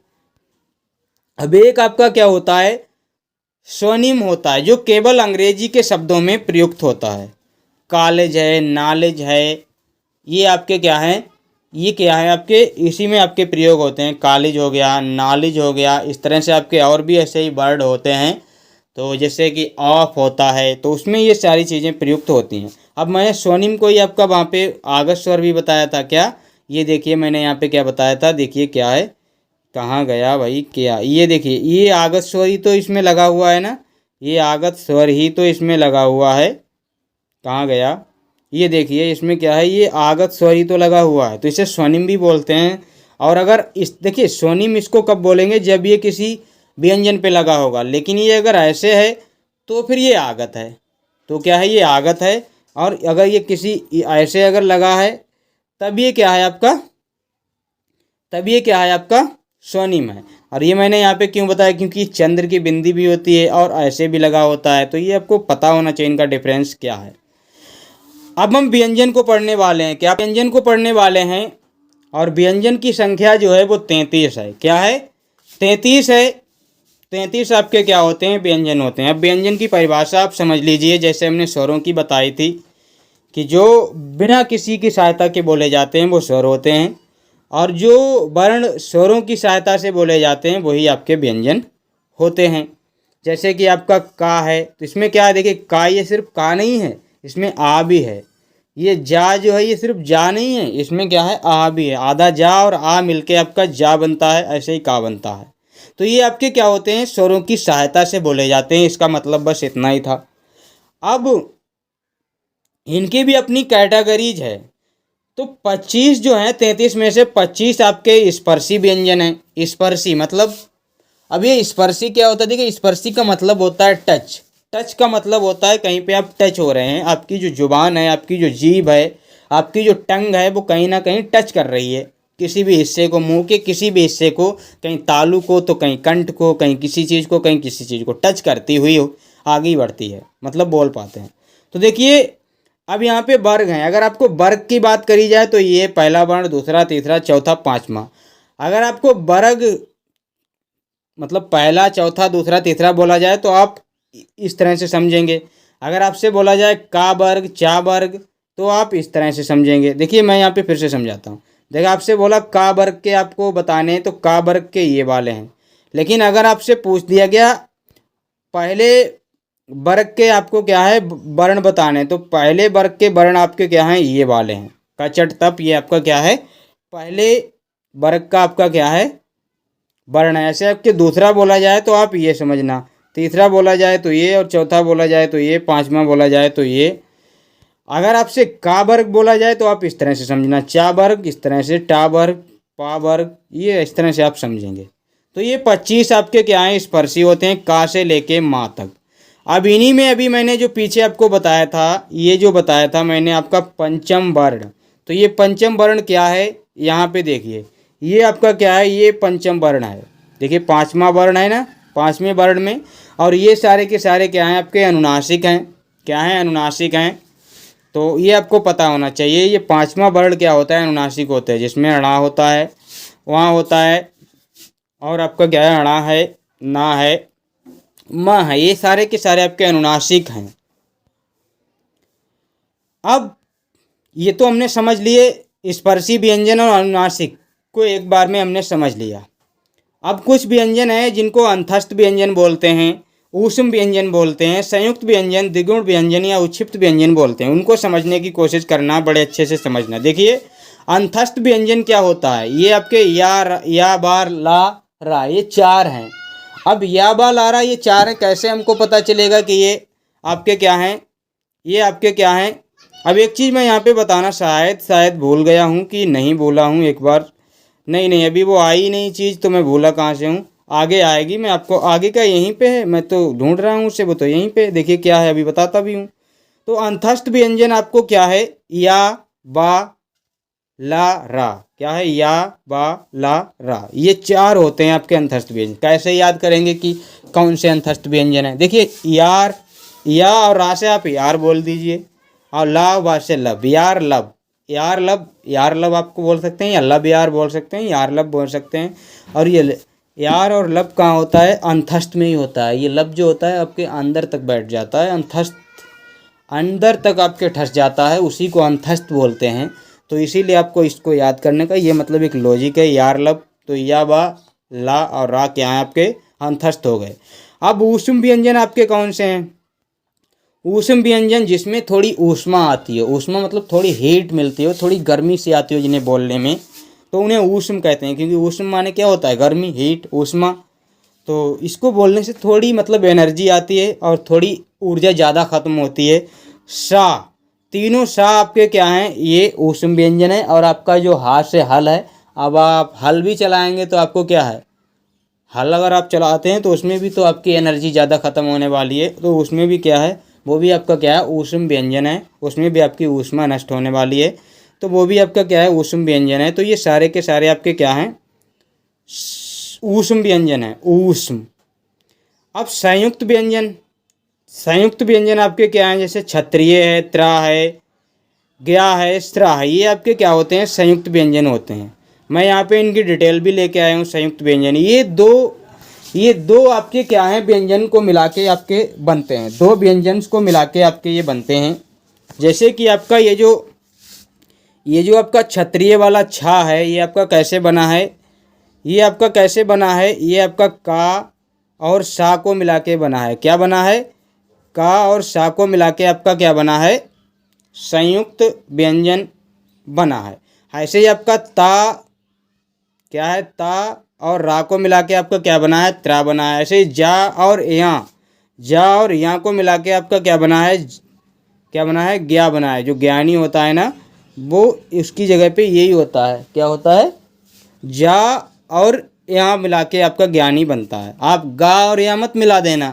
अब एक आपका क्या होता है, स्वनिम होता है, जो केवल अंग्रेजी के शब्दों में प्रयुक्त होता है। कॉलेज है, नॉलेज है, ये आपके क्या हैं, ये क्या है आपके, इसी में आपके प्रयोग होते हैं। कॉलेज हो गया, नॉलेज हो गया, इस तरह से आपके और भी ऐसे ही वर्ड होते हैं। तो जैसे कि ऑफ होता है, तो उसमें ये सारी चीज़ें प्रयुक्त होती हैं। अब मैंने स्वनिम को ही आपका वहाँ पे आगत स्वर भी बताया था क्या, ये देखिए मैंने यहाँ पे क्या बताया था, देखिए क्या है, कहाँ गया भाई, क्या, ये देखिए ये आगत स्वर ही तो इसमें लगा हुआ है ना, ये आगत स्वर ही तो इसमें लगा हुआ है। कहाँ गया, ये देखिए इसमें क्या है, ये आगत स्वर ही तो लगा हुआ है, तो इसे स्वनिम भी बोलते हैं। और अगर इस देखिए स्वनिम इसको कब बोलेंगे, जब ये किसी व्यंजन पे लगा होगा। लेकिन ये अगर ऐसे है तो फिर ये आगत है। तो क्या है, ये आगत है। और अगर ये किसी ऐसे अगर लगा है तब ये क्या है आपका, तब ये क्या है आपका स्वनिम है। और ये मैंने यहाँ पे क्यों बताया, क्योंकि चंद्र की बिंदी भी होती है और ऐसे भी लगा होता है। तो ये आपको पता होना चाहिए इनका डिफरेंस क्या है। अब हम व्यंजन को पढ़ने वाले हैं, क्या व्यंजन को पढ़ने वाले हैं। और व्यंजन की संख्या जो है वो 33 है। क्या है, 33 है। 33 आपके क्या होते हैं, व्यंजन होते हैं। अब व्यंजन की परिभाषा आप समझ लीजिए, जैसे हमने स्वरों की बताई थी कि जो बिना किसी की सहायता के बोले जाते हैं वो स्वर होते हैं, और जो वर्ण स्वरों की सहायता से बोले जाते हैं वही आपके व्यंजन होते हैं। जैसे कि आपका का है, तो इसमें क्या है, देखिए का, ये सिर्फ का नहीं है, इसमें आ भी है। ये जा जो है ये सिर्फ जा नहीं है, इसमें क्या है आ भी है। आधा जा और आ मिलके आपका जा बनता है, ऐसे ही का बनता है। तो ये आपके क्या होते हैं, स्वरों की सहायता से बोले जाते हैं। इसका मतलब बस इतना ही था। अब इनकी भी अपनी कैटेगरीज है। तो 25 जो है, 33 में से 25 आपके स्पर्शी व्यंजन हैं। स्पर्शी मतलब, अब ये स्पर्शी क्या होता है, देखिए स्पर्शी का मतलब होता है टच। टच का मतलब होता है कहीं पे आप टच हो रहे हैं, आपकी जो जुबान है, आपकी जो जीभ है, आपकी जो टंग है, वो कहीं ना कहीं टच कर रही है किसी भी हिस्से को, मुंह के किसी भी हिस्से को, कहीं तालू को तो कहीं कंठ को, कहीं किसी चीज़ को, कहीं किसी चीज़ को टच करती हुई आगे बढ़ती है, मतलब बोल पाते हैं। तो देखिए अब यहाँ पे वर्ग हैं। अगर आपको वर्ग की बात करी जाए तो ये पहला वर्ण, दूसरा, तीसरा, चौथा, पांचवा। अगर आपको वर्ग मतलब पहला, चौथा, दूसरा, तीसरा बोला जाए तो आप इस तरह से समझेंगे। अगर आपसे बोला जाए का वर्ग, चा वर्ग, तो आप इस तरह से समझेंगे। देखिए मैं यहाँ पे फिर से समझाता हूँ। देखिए आपसे बोला का वर्ग के आपको बताने हैं, तो का वर्ग के ये वाले हैं। लेकिन अगर आपसे पूछ दिया गया पहले वर्ग के आपको क्या है वर्ण बताने, तो पहले वर्ग के वर्ण आपके क्या हैं, ये वाले हैं। का, चट, तप, ये आपका क्या है, पहले वर्ग का आपका क्या है वर्ण है। ऐसे आपके दूसरा बोला जाए तो आप ये समझना, तीसरा बोला जाए तो ये, और चौथा बोला जाए तो ये, पांचवा बोला जाए तो ये। अगर आपसे का वर्ग बोला जाए तो आप इस तरह से समझना, चा वर्ग इस तरह से, टा वर्ग, पा वर्ग, ये इस तरह से आप समझेंगे। तो ये 25 आपके क्या हैं, स्पर्शी होते हैं, का से लेके माँ तक। अब इन्हीं में अभी मैंने जो पीछे आपको बताया था, ये जो बताया था मैंने आपका पंचम वर्ण। तो ये पंचम वर्ण क्या है, यहाँ पे देखिए ये आपका क्या है, ये पंचम वर्ण है। देखिए पांचवा वर्ण है ना, पांचवें वर्ण में, और ये सारे के सारे क्या हैं आपके अनुनासिक हैं। क्या हैं, अनुनासिक हैं। तो ये आपको पता होना चाहिए। ये पांचवा वर्ण क्या होता है, अनुनासिक होता है, जिसमें अणा होता है, वहाँ होता है, और आपका क्या है अणा है, ना है, म है, ये सारे के सारे आपके अनुनासिक हैं। अब ये तो हमने समझ लिए स्पर्शी व्यंजन और अनुनासिक को एक बार में हमने समझ लिया। अब कुछ व्यंजन है जिनको अंतस्थ व्यंजन बोलते हैं, ऊष्म व्यंजन बोलते हैं, संयुक्त व्यंजन, द्विगुण व्यंजन या उक्षिप्त व्यंजन बोलते हैं। उनको समझने की कोशिश करना, बड़े अच्छे से समझना। देखिए अंतस्थ व्यंजन क्या होता है, ये आपके या बार, ला, रा, ये चार हैं। अब या बा, ला, रा, ये चार हैं। कैसे हमको पता चलेगा कि ये आपके क्या हैं, ये आपके क्या हैं। अब एक चीज़ मैं यहाँ पे बताना शायद भूल गया हूँ कि नहीं भूला हूँ, एक बार नहीं अभी वो आई नहीं चीज़, तो मैं भूला कहाँ से हूँ, आगे आएगी। मैं आपको आगे का यहीं पे है, मैं तो ढूंढ रहा हूँ उसे, वो तो यहीं पे देखिए क्या है, अभी बताता भी हूँ। तो अंतस्थ व्यंजन आपको क्या है, या बा, ला, रा। क्या है, या बा, ला, रा, ये चार होते हैं आपके अंतस्थ व्यंजन। कैसे याद करेंगे कि कौन से अंतस्थ व्यंजन है, देखिए यार, या और रा से आप यार बोल दीजिए, और ला बा से लब, यार लब, यार लब, यार लब आपको बोल सकते हैं, या लब यार बोल सकते हैं, यार लब बोल सकते हैं। और ये यार और लब कहाँ होता है, अंतस्थ में ही होता है। ये लब जो होता है आपके अंदर तक बैठ जाता है, अंतस्थ अंदर तक आपके ठस जाता है, उसी को अंतस्थ बोलते हैं। तो इसीलिए आपको इसको याद करने का ये मतलब एक लॉजिक है, यार लब। तो या बा, ला और रा क्या है आपके अंतस्थ हो गए। अब ऊष्म व्यंजन आपके कौन से हैं, ऊष्म व्यंजन जिसमें थोड़ी ऊष्मा आती है, ऊष्मा मतलब थोड़ी हीट मिलती है, थोड़ी गर्मी सी आती है जिन्हें बोलने में, तो उन्हें ऊष्म कहते हैं। क्योंकि ऊष्म माने क्या होता है, गर्मी, हीट, ऊष्मा। तो इसको बोलने से थोड़ी मतलब एनर्जी आती है और थोड़ी ऊर्जा ज़्यादा खत्म होती है। सा, तीनों सा आपके क्या हैं, ये ऊष्म व्यंजन है। और आपका जो हाथ से हल है, अब आप हल भी चलाएंगे तो आपको क्या है, हल अगर आप चलाते हैं तो उसमें भी तो आपकी एनर्जी ज़्यादा खत्म होने वाली है, तो उसमें भी क्या है, वो भी आपका क्या है, ऊष्म व्यंजन है। उसमें भी आपकी ऊष्मा नष्ट होने वाली है, तो वो भी आपका क्या है, ऊष्म व्यंजन है। तो ये सारे के सारे आपके क्या हैं, ऊष्म व्यंजन है, ऊष्म। अब संयुक्त व्यंजन, संयुक्त व्यंजन आपके क्या हैं, जैसे क्षत्रिय है, त्रा है, गया है, स्त्रा है, ये आपके क्या होते हैं, संयुक्त व्यंजन होते हैं। मैं यहाँ पे इनकी डिटेल भी लेके आया हूँ। संयुक्त व्यंजन ये दो आपके क्या हैं, व्यंजन को मिला के आपके बनते हैं, दो व्यंजन को मिला के आपके ये बनते हैं। जैसे कि आपका ये जो आपका क्षत्रिय वाला छा है, ये आपका कैसे बना है, ये आपका कैसे बना है, ये आपका का और सा को मिला के बना है। क्या बना है, का और सा को मिला के आपका क्या बना है, संयुक्त व्यंजन बना है। ऐसे ही आपका ता क्या है, ता और रा को मिला के आपका क्या बना है, त्रा बना है। ऐसे ही जा और या को मिला के आपका क्या बना है, क्या बना है, ज्ञा बना है। जो ज्ञानी होता है ना, वो उसकी जगह पे यही होता है, क्या होता है, जा और या मिला के आपका ज्ञानी बनता है। आप गा और या मत मिला देना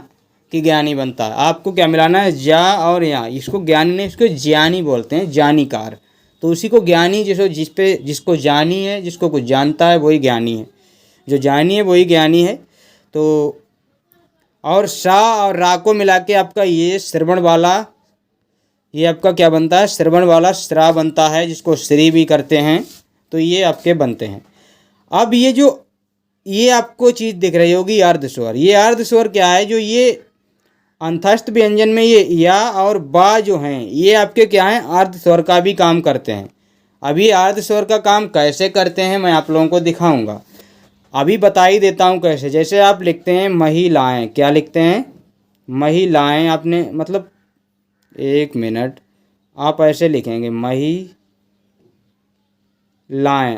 कि ज्ञानी बनता है, आपको क्या मिलाना है, जा और या। इसको ज्ञानी नहीं, इसको ज्ञानी बोलते हैं, ज्ञानीकार। तो उसी को ज्ञानी, जिसको जानी है, जिसको कुछ जानता है वही ज्ञानी है, जो जानी है वही ज्ञानी है। तो और सा और रा को मिला के आपका ये श्रवण वाला, ये आपका क्या बनता है, श्रवण वाला श्रा बनता है, जिसको श्री भी करते हैं। तो ये आपके बनते हैं। अब ये आपको चीज़ दिख रही होगी अर्धस्वर। ये अर्धस्वर क्या है, जो ये अंतस्थ व्यंजन में ये या और बा जो हैं, ये आपके क्या हैं, अर्धस्वर का भी काम करते हैं। अभी अर्धस्वर का काम कैसे करते हैं मैं आप लोगों को दिखाऊंगा। अभी बता ही देता हूँ कैसे। जैसे आप लिखते हैं महिलाएं, क्या लिखते हैं, महिलाएं। आपने मतलब 1 मिनट, आप ऐसे लिखेंगे महिलाएं।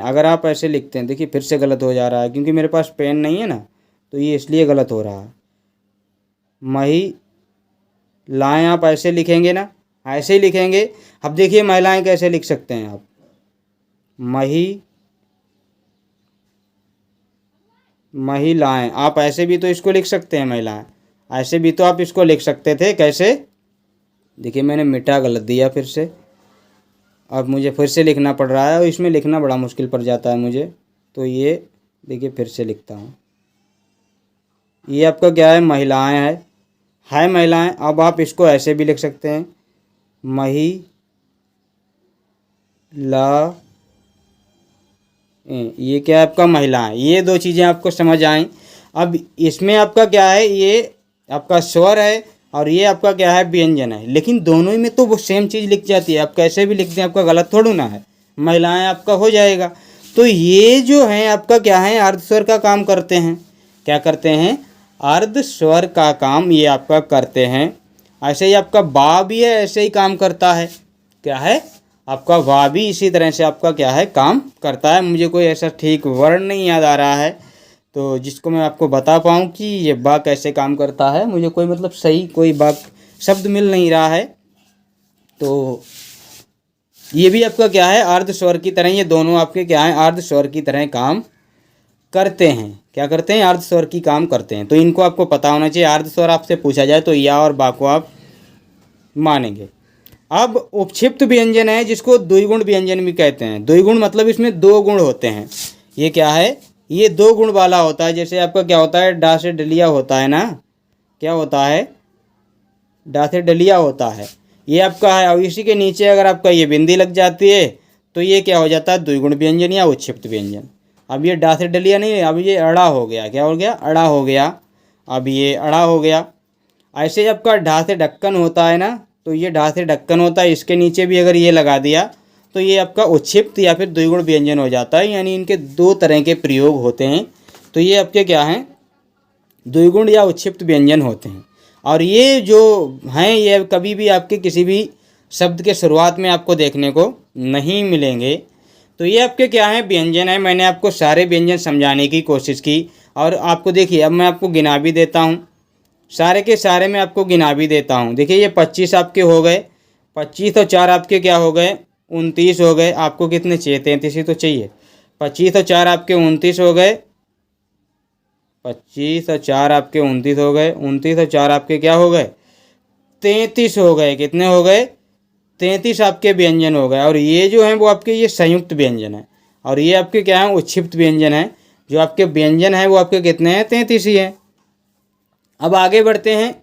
अगर आप ऐसे लिखते हैं, देखिए फिर से गलत हो जा रहा है क्योंकि मेरे पास पेन नहीं है ना, तो ये इसलिए गलत हो रहा है। महिलाएं आप ऐसे लिखेंगे ना, ऐसे ही लिखेंगे। अब देखिए महिलाएं कैसे लिख सकते हैं आप, महिलाएं। आप ऐसे भी तो इसको लिख सकते हैं, महिलाएं। ऐसे भी तो आप इसको लिख सकते थे, कैसे, देखिए मैंने मिटा गलत दिया फिर से। अब मुझे फिर से लिखना पड़ रहा है और इसमें लिखना बड़ा मुश्किल पड़ जाता है मुझे। तो ये देखिए फिर से लिखता हूँ। ये आपका क्या है, महिलाएं है महिलाएं। अब आप इसको ऐसे भी लिख सकते हैं, ये क्या है आपका, महिलाएं। ये 2 चीज़ें आपको समझ आएँ। अब इसमें आपका क्या है, ये आपका स्वर है और ये आपका क्या है, व्यंजन है। लेकिन दोनों ही में तो वो सेम चीज़ लिख जाती है। आप कैसे भी लिख दें, आपका गलत थोड़ा ना है, महिलाएं आपका हो जाएगा। तो ये जो है आपका क्या है, अर्धस्वर का काम करते हैं। क्या करते हैं, अर्धस्वर का काम ये आपका करते हैं। ऐसे ही आपका बा भी है, ऐसे ही काम करता है। क्या है आपका, बा भी इसी तरह से आपका क्या है, काम करता है। मुझे कोई ऐसा ठीक वर्ण नहीं याद आ रहा है तो जिसको मैं आपको बता पाऊँ कि ये बा कैसे काम करता है। मुझे कोई मतलब सही कोई बा शब्द मिल नहीं रहा है। तो ये भी आपका क्या है, अर्धस्वर की तरह। ये दोनों आपके क्या है, अर्धस्वर की तरह काम करते हैं। क्या करते हैं, अर्धस्वर की काम करते हैं। तो इनको आपको पता होना चाहिए। अर्धस्वर आपसे पूछा जाए तो या और बा को आप मानेंगे। अब उपक्षिप्त व्यंजन है, जिसको द्विगुण व्यंजन भी कहते हैं। द्विगुण मतलब इसमें 2 गुण होते हैं। ये क्या है, ये 2 गुण वाला होता है। जैसे आपका क्या होता है, डा से डलिया होता है ना, क्या होता है, डा से डलिया होता है, ये आपका है। और इसी के नीचे अगर आपका ये बिंदी लग जाती है तो ये क्या हो जाता है, द्विगुण व्यंजन या उत्क्षिप्त व्यंजन। अब ये डा से डलिया नहीं है, अब ये अड़ा हो गया। क्या हो गया, अड़ा हो गया। अब ये अड़ा हो गया। ऐसे आपका ढा से ढक्कन होता है ना, तो ये ढा से ढक्कन होता है। इसके नीचे भी अगर ये लगा दिया तो ये आपका उत्क्षिप्त या फिर द्विगुण व्यंजन हो जाता है। यानी इनके 2 तरह के प्रयोग होते हैं। तो ये आपके क्या हैं, द्विगुण या उत्क्षिप्त व्यंजन होते हैं। और ये जो हैं, ये कभी भी आपके किसी भी शब्द के शुरुआत में आपको देखने को नहीं मिलेंगे। तो ये आपके क्या हैं, व्यंजन है। मैंने आपको सारे व्यंजन समझाने की कोशिश की। और आपको देखिए, अब मैं आपको गिना भी देता हूँ, सारे के सारे मैं आपको गिना भी देता हूँ। देखिए ये 25 आपके हो गए, 25 और 4 आपके क्या हो गए, 29 हो गए। आपको कितने चाहिए, 33 ही तो चाहिए। 25 और 4 आपके 29 हो गए, 25 और 4 आपके 29 हो गए। 29 और 4 आपके क्या हो गए, 33 हो गए। कितने हो गए, 33 आपके व्यंजन हो गए। और ये जो हैं वो आपके ये संयुक्त व्यंजन है। और ये आपके क्या हैं, उत्क्षिप्त व्यंजन है। जो आपके व्यंजन है वो आपके कितने हैं, 33 ही हैं। अब आगे बढ़ते हैं,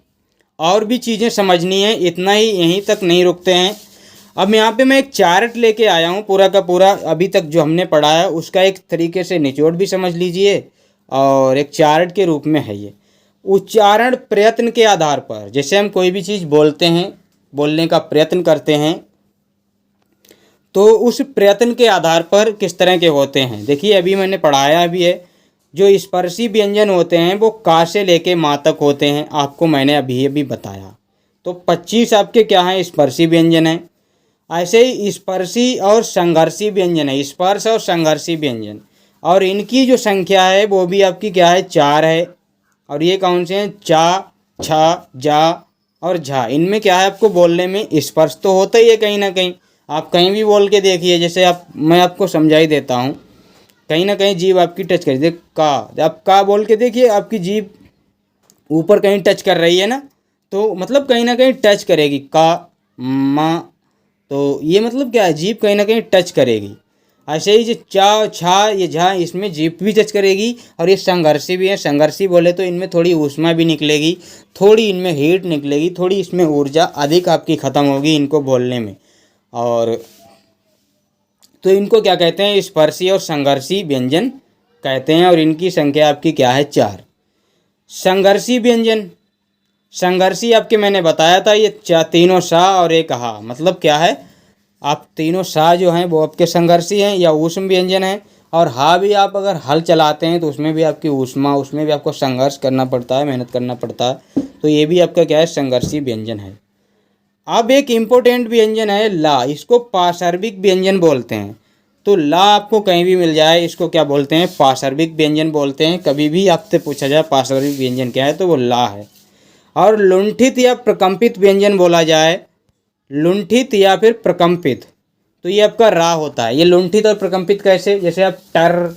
और भी चीज़ें समझनी है, इतना ही यहीं तक नहीं रुकते हैं। अब यहाँ पे मैं एक चार्ट लेके आया हूँ, पूरा का पूरा अभी तक जो हमने पढ़ा है उसका एक तरीके से निचोड़ भी समझ लीजिए। और एक चार्ट के रूप में है ये। उच्चारण प्रयत्न के आधार पर, जैसे हम कोई भी चीज़ बोलते हैं, बोलने का प्रयत्न करते हैं, तो उस प्रयत्न के आधार पर किस तरह के होते हैं। देखिए अभी मैंने पढ़ाया भी है, जो स्पर्शी व्यंजन होते हैं वो का से लेके माँ तक होते हैं, आपको मैंने अभी बताया। तो 25 आपके क्या हैं, स्पर्शी व्यंजन हैं। ऐसे ही स्पर्शी और संघर्षी व्यंजन है, स्पर्श और संघर्षी व्यंजन, और इनकी जो संख्या है वो भी आपकी क्या है, 4 है। और ये कौन से हैं, चा, छा, जा और झा। इनमें क्या है, आपको बोलने में स्पर्श तो होता ही है कहीं ना कहीं। आप कहीं भी बोल के देखिए, जैसे मैं आपको समझा ही देता हूँ, कहीं ना कहीं जीभ आपकी टच कर दे, का, आप का बोल के देखिए, आपकी जीभ ऊपर कहीं टच कर रही है ना, तो मतलब कहीं ना कहीं टच करेगी, का, मा, तो ये मतलब क्या है, जीभ कहीं ना कहीं टच करेगी। ऐसे ही जो चा, छा, ये झा, इसमें जीभ भी टच करेगी। और ये संघर्षी भी है, संघर्षी बोले तो इनमें थोड़ी ऊष्मा भी निकलेगी, थोड़ी इनमें हीट निकलेगी, थोड़ी इसमें ऊर्जा अधिक आपकी ख़त्म होगी इनको बोलने में। और तो इनको क्या कहते हैं, स्पर्शी और संघर्षी व्यंजन कहते हैं। और इनकी संख्या आपकी क्या है, 4। संघर्षी व्यंजन, संघर्षी आपके मैंने बताया था, ये तीनों सा और एक हा, मतलब क्या है, आप तीनों सा जो हैं वो आपके संघर्षी हैं या ऊष्म व्यंजन हैं। और हा भी आप अगर हल चलाते हैं तो उसमें भी आपकी ऊष्मा, उसमें भी आपको संघर्ष करना पड़ता है, मेहनत करना पड़ता है, तो ये भी आपका क्या है, संघर्षी व्यंजन है। अब एक इम्पोर्टेंट व्यंजन है ला, इसको पार्श्विक व्यंजन बोलते हैं। तो ला आपको कहीं भी मिल जाए, इसको क्या बोलते हैं, पार्श्विक व्यंजन बोलते हैं। कभी भी आपसे पूछा जाए पार्श्विक व्यंजन क्या है, तो वो ला है। और लुंठित या प्रकंपित व्यंजन बोला जाए, लुंठित या फिर प्रकंपित, तो ये आपका रा होता है। ये लुंठित और प्रकंपित कैसे, जैसे आप टर,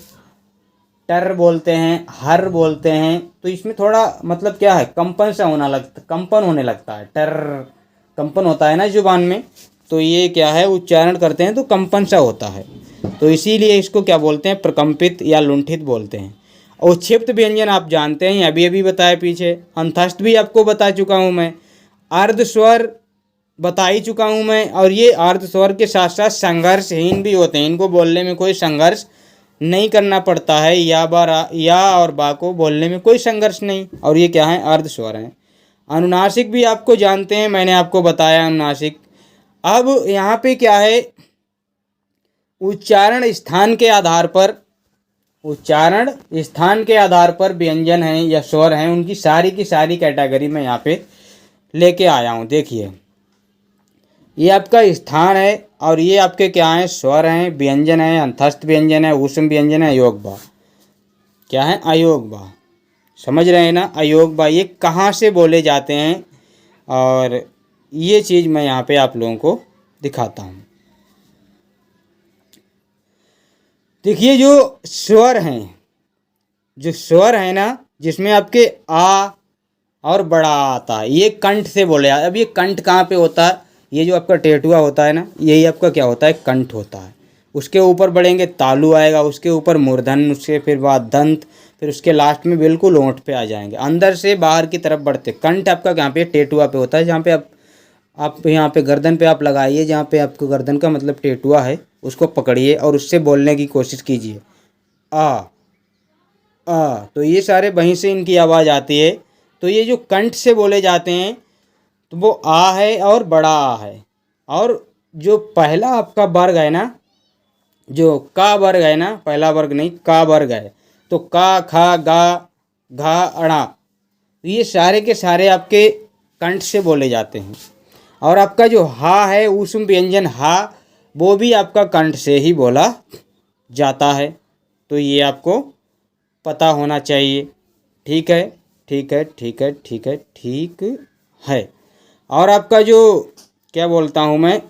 टर बोलते हैं, हर बोलते हैं, तो इसमें थोड़ा मतलब क्या है, कंपन सा होना लगता, कंपन होने लगता है, टर कंपन होता है ना जुबान में, तो ये क्या है, उच्चारण करते हैं तो कंपन सा होता है, तो इसीलिए इसको क्या बोलते हैं, प्रकंपित या लुंठित बोलते हैं। और क्षिप्त व्यंजन आप जानते हैं, अभी अभी बताया पीछे, अंतस्थ भी आपको बता चुका हूँ मैं, अर्ध स्वर बता ही चुका हूँ मैं। और ये अर्ध स्वर के साथ साथ संघर्षहीन भी होते हैं, इनको बोलने में कोई संघर्ष नहीं करना पड़ता है, या और बा को बोलने में कोई संघर्ष नहीं, और ये क्या है, अर्ध स्वर हैं। अनुनासिक भी आपको जानते हैं, मैंने आपको बताया अनुनासिक। अब यहाँ पे क्या है, उच्चारण स्थान के आधार पर, उच्चारण स्थान के आधार पर व्यंजन हैं या स्वर हैं, उनकी सारी की सारी कैटेगरी में यहाँ पे लेके आया हूँ। देखिए, ये आपका स्थान है, और ये आपके क्या हैं, स्वर हैं, व्यंजन है, अंतस्थ व्यंजन है, ऊष्म व्यंजन है, अयोग बा, क्या है, अयोग बा, समझ रहे हैं ना, अयोग बा, ये कहाँ से बोले जाते हैं, और ये चीज़ मैं यहाँ पे आप लोगों को दिखाता हूँ। देखिए, जो स्वर हैं, जो स्वर है ना, जिसमें आपके आ और बड़ा आता है, ये कंठ से बोले जाते। अब ये कंठ कहाँ पे होता है, ये जो आपका टेटुआ होता है ना, यही आपका क्या होता है, कंठ होता है। उसके ऊपर बढ़ेंगे तालु आएगा, उसके ऊपर मूर्धन, उसके फिर बाद दंत, फिर उसके लास्ट में बिल्कुल ओंठ पे आ जाएंगे, अंदर से बाहर की तरफ बढ़ते। कंठ आपका कहाँ पे, टेटुआ पे होता है, जहाँ पे आप यहाँ पे गर्दन पे आप लगाइए, जहाँ पे आपको गर्दन का मतलब टेटुआ है, उसको पकड़िए और उससे बोलने की कोशिश कीजिए, आ, तो ये सारे वहीं से इनकी आवाज़ आती है। तो ये जो कंठ से बोले जाते हैं, तो वो आ है और बड़ा आ है। और जो पहला आपका वर्ग है ना, जो का वर्ग है ना, पहला वर्ग नहीं, का वर्ग है, तो का, खा, गा, घा, अड़ा, तो ये सारे के सारे आपके कंठ से बोले जाते हैं। और आपका जो हा है, ऊष्म व्यंजन हा, वो भी आपका कंठ से ही बोला जाता है। तो ये आपको पता होना चाहिए। ठीक है, ठीक है, ठीक है, ठीक है, ठीक है। और आपका जो क्या बोलता हूँ मैं,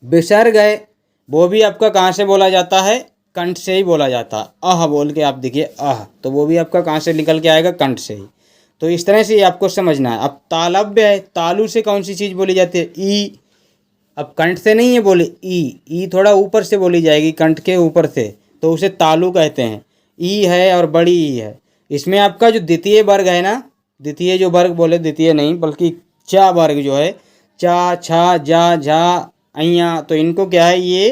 विसर्ग है, वो भी आपका कहाँ से बोला जाता है, कंठ से ही बोला जाता है। आह बोल के आप देखिए, आह, तो वो भी आपका कहाँ से निकल के आएगा, कंठ से ही। तो इस तरह से ये आपको समझना है। अब तालव्य है, तालु से कौन सी चीज़ बोली जाती है, ई। अब कंठ से नहीं है बोले, ई थोड़ा ऊपर से बोली जाएगी, कंठ के ऊपर से, तो उसे तालु कहते हैं। ई है और बड़ी ई है। इसमें आपका जो द्वितीय वर्ग है ना, द्वितीय जो वर्ग बोले, द्वितीय नहीं बल्कि चा वर्ग जो है, चा, छा, जा, झा, अइया, तो इनको क्या है, ये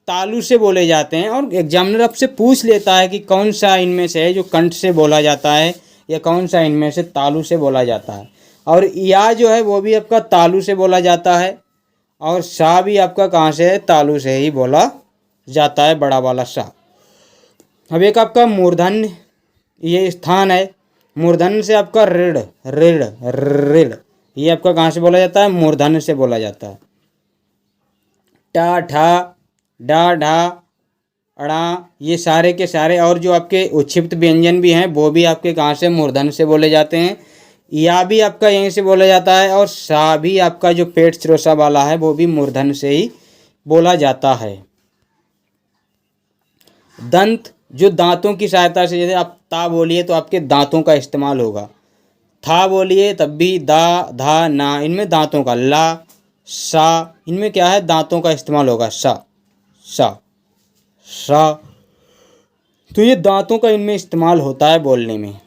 तालु से बोले जाते हैं। और एग्जामिनर आपसे पूछ लेता है कि कौन सा इनमें से है जो कंठ से बोला जाता है, या कौन सा इनमें से तालु से बोला जाता है। और या जो है वो भी आपका तालु से बोला जाता है, और सा भी आपका कहाँ से है, तालु से ही बोला जाता है, बड़ा वाला सा। अब एक आपका मूर्धन्य, ये स्थान है, मूर्धन्य से आपका ऋण, ऋण, ऋण, ये आपका कहाँ से बोला जाता है, मूर्धन्य से बोला जाता है। टा ठा डा ढा अड़ा, ये सारे के सारे। और जो आपके उच्छिप्त व्यंजन भी हैं वो भी आपके कहाँ से, मूर्धन से बोले जाते हैं। या भी आपका यहीं से बोला जाता है, और सा भी आपका जो पेट चिरोसा वाला है वो भी मूर्धन से ही बोला जाता है। दंत, जो दांतों की सहायता से, जैसे आप ता बोलिए तो आपके दांतों का इस्तेमाल होगा, था बोलिए तब भी, दा धा ना, इनमें दांतों का, ला सा, इनमें क्या है, दांतों का इस्तेमाल होगा, सा सा सा। तो ये दांतों का इनमें इस्तेमाल होता है बोलने में।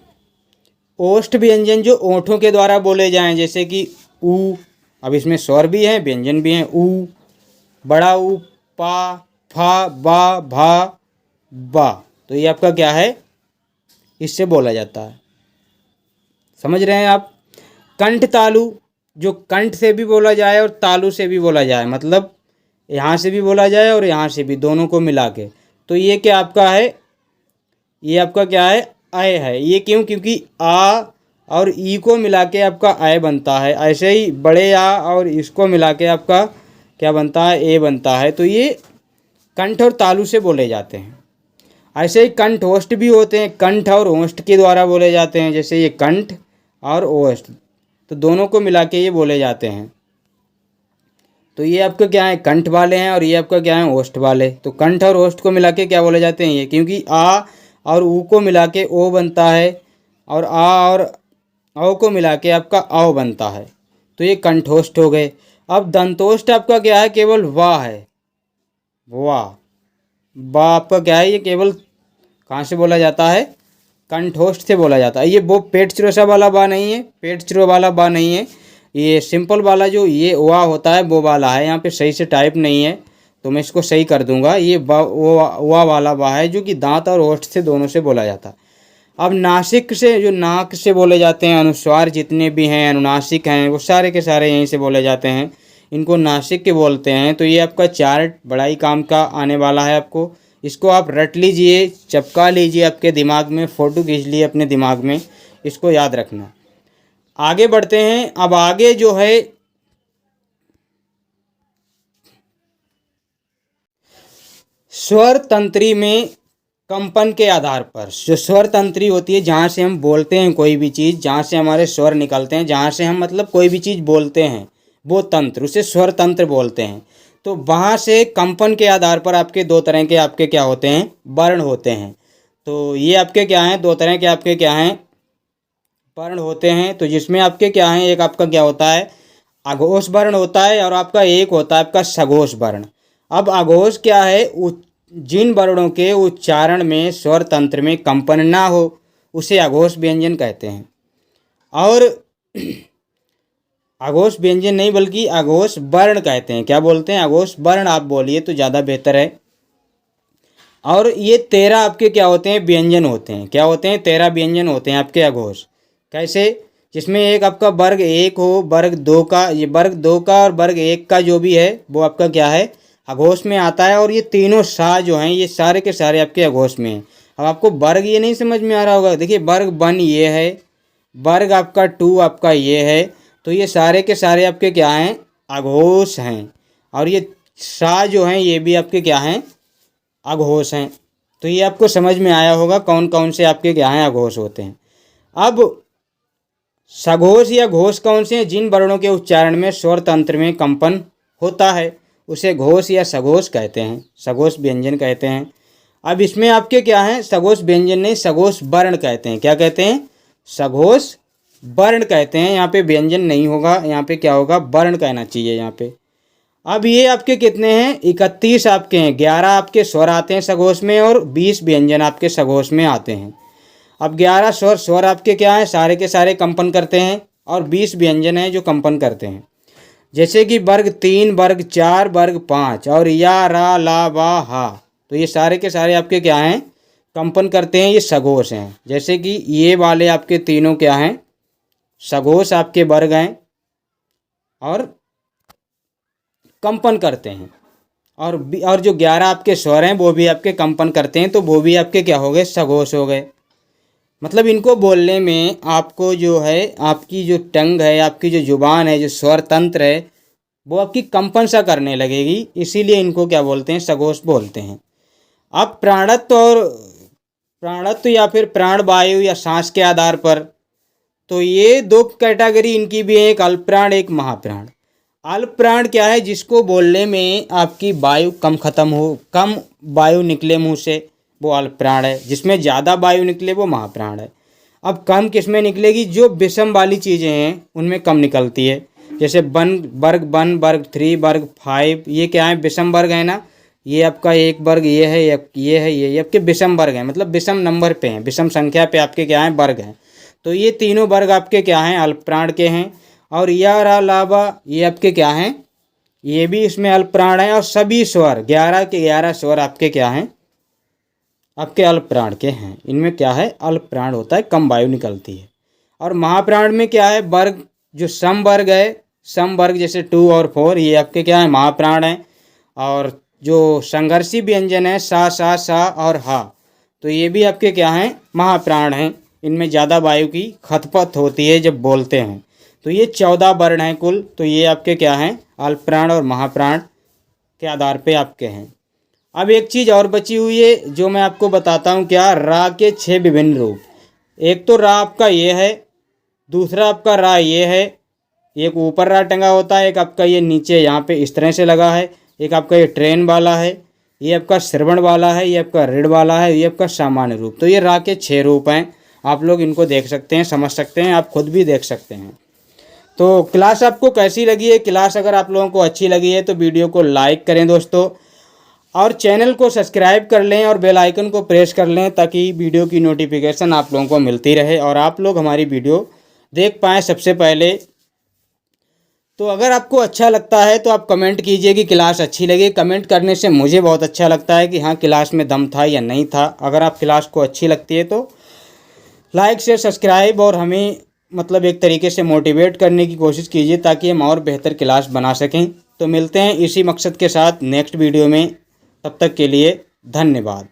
ओष्ठ व्यंजन जो ओंठों के द्वारा बोले जाएं, जैसे कि ऊ, अब इसमें स्वर भी हैं व्यंजन भी हैं, ऊ, बड़ा ऊ, पा, फा, बा, भा, बा, तो ये आपका क्या है, इससे बोला जाता है। समझ रहे हैं आप। कंठ तालु, जो कंठ से भी बोला जाए और तालु से भी बोला जाए, मतलब यहाँ से भी बोला जाए और यहाँ से भी, दोनों को मिला के, तो ये क्या आपका है, ये आपका क्या है, अय है। ये क्यों, क्योंकि आ और ई को मिला के आपका अय बनता है। ऐसे ही बड़े आ और इसको मिला के आपका क्या बनता है, ए बनता है। तो ये कंठ और तालु से बोले जाते हैं। ऐसे ही कंठोष्ठ भी होते हैं, कंठ और ओष्ठ के द्वारा बोले जाते हैं। जैसे ये कंठ और ओष्ठ, तो दोनों को मिला के ये बोले जाते हैं। तो ये आपका क्या है, कंठ वाले हैं, और ये आपका क्या है, ओष्ठ वाले। तो कंठ और ओष्ठ को मिला के क्या बोले जाते हैं ये, क्योंकि आ और ऊ को मिला के ओ बनता है, और आ और औ को मिला के आपका औ बनता है। तो ये कंठोष्ठ हो गए। अब दंतोष्ठ आपका क्या है, केवल वाह है, वाह, बा आपका क्या है, ये केवल कहाँ से बोला जाता है, कंठोष्ठ से बोला जाता है। ये वो पेट चिरोसा वाला बा नहीं है, पेट चिरो वाला बा नहीं है, ये सिंपल वाला जो ये वा होता है वो वाला है। यहाँ पे सही से टाइप नहीं है तो मैं इसको सही कर दूंगा। ये वा वाला बा है, जो कि दांत और ओष्ठ से दोनों से बोला जाता है। अब नासिक से, जो नाक से बोले जाते हैं, अनुस्वार जितने भी हैं, अनुनासिक हैं, वो सारे के सारे यहीं से बोले जाते हैं, इनको नासिक के बोलते हैं। तो ये आपका चार्ट बड़ा ही काम का आने वाला है आपको। इसको आप रट लीजिए, चपका लीजिए आपके दिमाग में, फ़ोटो खींच लिए अपने दिमाग में, इसको याद रखना। आगे बढ़ते हैं। अब आगे जो है स्वर तंत्री में कंपन के आधार पर, जो स्वर तंत्री होती है, जहाँ से हम बोलते हैं कोई भी चीज़, जहाँ से हमारे स्वर निकलते हैं, जहाँ से हम मतलब कोई भी चीज़ बोलते हैं, वो तंत्र, उसे स्वर तंत्र बोलते हैं। तो वहाँ से कंपन के आधार पर आपके दो तरह के आपके क्या होते हैं, वर्ण होते हैं। तो ये आपके क्या हैं, दो तरह के आपके क्या हैं, वर्ण होते हैं। तो जिसमें आपके क्या हैं, एक आपका क्या होता है, अघोष वर्ण होता है, और आपका एक होता है आपका सघोष वर्ण। अब अघोष क्या है, जिन वर्णों के उच्चारण में स्वर तंत्र में कंपन ना हो उसे अघोष व्यंजन कहते हैं। और अघोष व्यंजन नहीं बल्कि अघोष वर्ण कहते हैं। क्या बोलते हैं, अघोष वर्ण आप बोलिए तो ज़्यादा बेहतर है। और ये 13 आपके क्या होते हैं, व्यंजन होते हैं। क्या होते हैं, 13 व्यंजन होते हैं आपके अघोष। कैसे, जिसमें एक आपका वर्ग 1 हो, वर्ग 2 का, ये वर्ग 2 का और वर्ग 1 का जो भी है वो आपका क्या है, अघोष में आता है। और ये तीनों सा जो हैं ये सारे के सारे आपके अघोष में हैं। अब आपको वर्ग ये नहीं समझ में आ रहा होगा, देखिए वर्ग 1 ये है, वर्ग आपका 2 आपका ये है, तो ये सारे के सारे आपके क्या हैं, अघोष हैं। और ये सा जो हैं ये भी आपके क्या हैं, अघोष हैं। तो ये आपको समझ में आया होगा कौन कौन से आपके क्या हैं, अघोष होते हैं। अब सघोष या घोष कौन से हैं, जिन वर्णों के उच्चारण में स्वर तंत्र में कंपन होता है उसे घोष या सघोष कहते हैं, सघोष व्यंजन कहते हैं। अब इसमें आपके क्या हैं, सघोष व्यंजन नहीं, सघोष वर्ण कहते हैं। क्या कहते हैं, सघोष वर्ण कहते हैं। यहाँ पे व्यंजन नहीं होगा, यहाँ पे क्या होगा, वर्ण कहना चाहिए यहाँ पे। अब ये आपके कितने हैं, 31 आपके हैं। 11 आपके स्वर आते हैं सघोष में और 20 व्यंजन आपके सघोष में आते हैं। अब 11 स्वर आपके क्या हैं, सारे के सारे कंपन करते हैं, और 20 व्यंजन हैं जो कंपन करते हैं। जैसे कि वर्ग 3, वर्ग 4, वर्ग 5 और या, रा, ला, वा, हा, तो ये सारे के सारे आपके क्या हैं, कंपन करते हैं, ये सघोष हैं। जैसे कि ये वाले आपके तीनों क्या हैं, सघोष आपके वर्ग हैं और कंपन करते हैं। और जो 11 आपके स्वर हैं वो भी आपके कंपन करते हैं, तो वो भी आपके क्या हो गए, सघोष हो गए। मतलब इनको बोलने में आपको जो है, आपकी जो टंग है, आपकी जो जुबान है, जो स्वर तंत्र है, वो आपकी कंपन सा करने लगेगी, इसीलिए इनको क्या बोलते हैं, सघोष बोलते हैं। अब प्राणत्व या फिर प्राणवायु या सांस के आधार पर, तो ये दो कैटेगरी इनकी भी है, एक अल्प प्राण एक महाप्राण। अल्प प्राण क्या है, जिसको बोलने में आपकी वायु कम वायु निकले मुंह से, वो अल्प प्राण है। जिसमें ज़्यादा वायु निकले वो महाप्राण है। अब कम किस में निकलेगी, जो विषम वाली चीज़ें हैं उनमें कम निकलती है। जैसे वर्ग 1 वर्ग 3 वर्ग 5, ये क्या है, विषम वर्ग है ना। ये आपका एक वर्ग ये है, ये आपके विषम वर्ग हैं, मतलब विषम नंबर पे हैं, विषम संख्या पे आपके क्या हैं, वर्ग हैं। तो ये तीनों वर्ग आपके क्या हैं, अल्प प्राण के हैं। और यह अलावा ये आपके क्या हैं, ये भी इसमें अल्प प्राण है। और सभी स्वर 11 के 11 स्वर आपके क्या हैं, आपके अल्प प्राण के हैं। इनमें क्या है, अल्प प्राण होता है, कम वायु निकलती है। और महाप्राण में क्या है, वर्ग जो सम वर्ग है, सम वर्ग जैसे 2 और 4, ये आपके क्या है, महाप्राण है। और जो संघर्षी व्यंजन है सा और हा, तो ये भी आपके क्या हैं, महाप्राण हैं। इनमें ज़्यादा वायु की खपत होती है जब बोलते हैं। तो ये 14 वर्ण हैं कुल, तो ये आपके क्या हैं, अल्प प्राण और महाप्राण के आधार पे आपके हैं। अब एक चीज़ और बची हुई है जो मैं आपको बताता हूँ, क्या, रा के 6 विभिन्न रूप। एक तो रा आपका ये है, दूसरा आपका रा ये है, एक ऊपर रा टंगा होता है, एक आपका ये नीचे यहाँ पे इस तरह से लगा है, एक आपका ये ट्रेन वाला है, ये आपका श्रवण वाला है, ये आपका ऋण वाला है, ये आपका सामान्य रूप। तो ये रा के 6 रूप हैं। आप लोग इनको देख सकते हैं, समझ सकते हैं, आप खुद भी देख सकते हैं। तो क्लास आपको कैसी लगी है, क्लास अगर आप लोगों को अच्छी लगी है तो वीडियो को लाइक करें दोस्तों, और चैनल को सब्सक्राइब कर लें और बेल आइकन को प्रेस कर लें, ताकि वीडियो की नोटिफिकेशन आप लोगों को मिलती रहे और आप लोग हमारी वीडियो देख पाएँ सबसे पहले। तो अगर आपको अच्छा लगता है तो आप कमेंट कीजिए कि क्लास अच्छी लगी। कमेंट करने से मुझे बहुत अच्छा लगता है कि हाँ, क्लास में दम था या नहीं था। अगर आप क्लास को अच्छी लगती है तो लाइक शेयर सब्सक्राइब और हमें मतलब एक तरीके से मोटिवेट करने की कोशिश कीजिए, ताकि हम और बेहतर क्लास बना सकें। तो मिलते हैं इसी मकसद के साथ नेक्स्ट वीडियो में, तब तक के लिए धन्यवाद।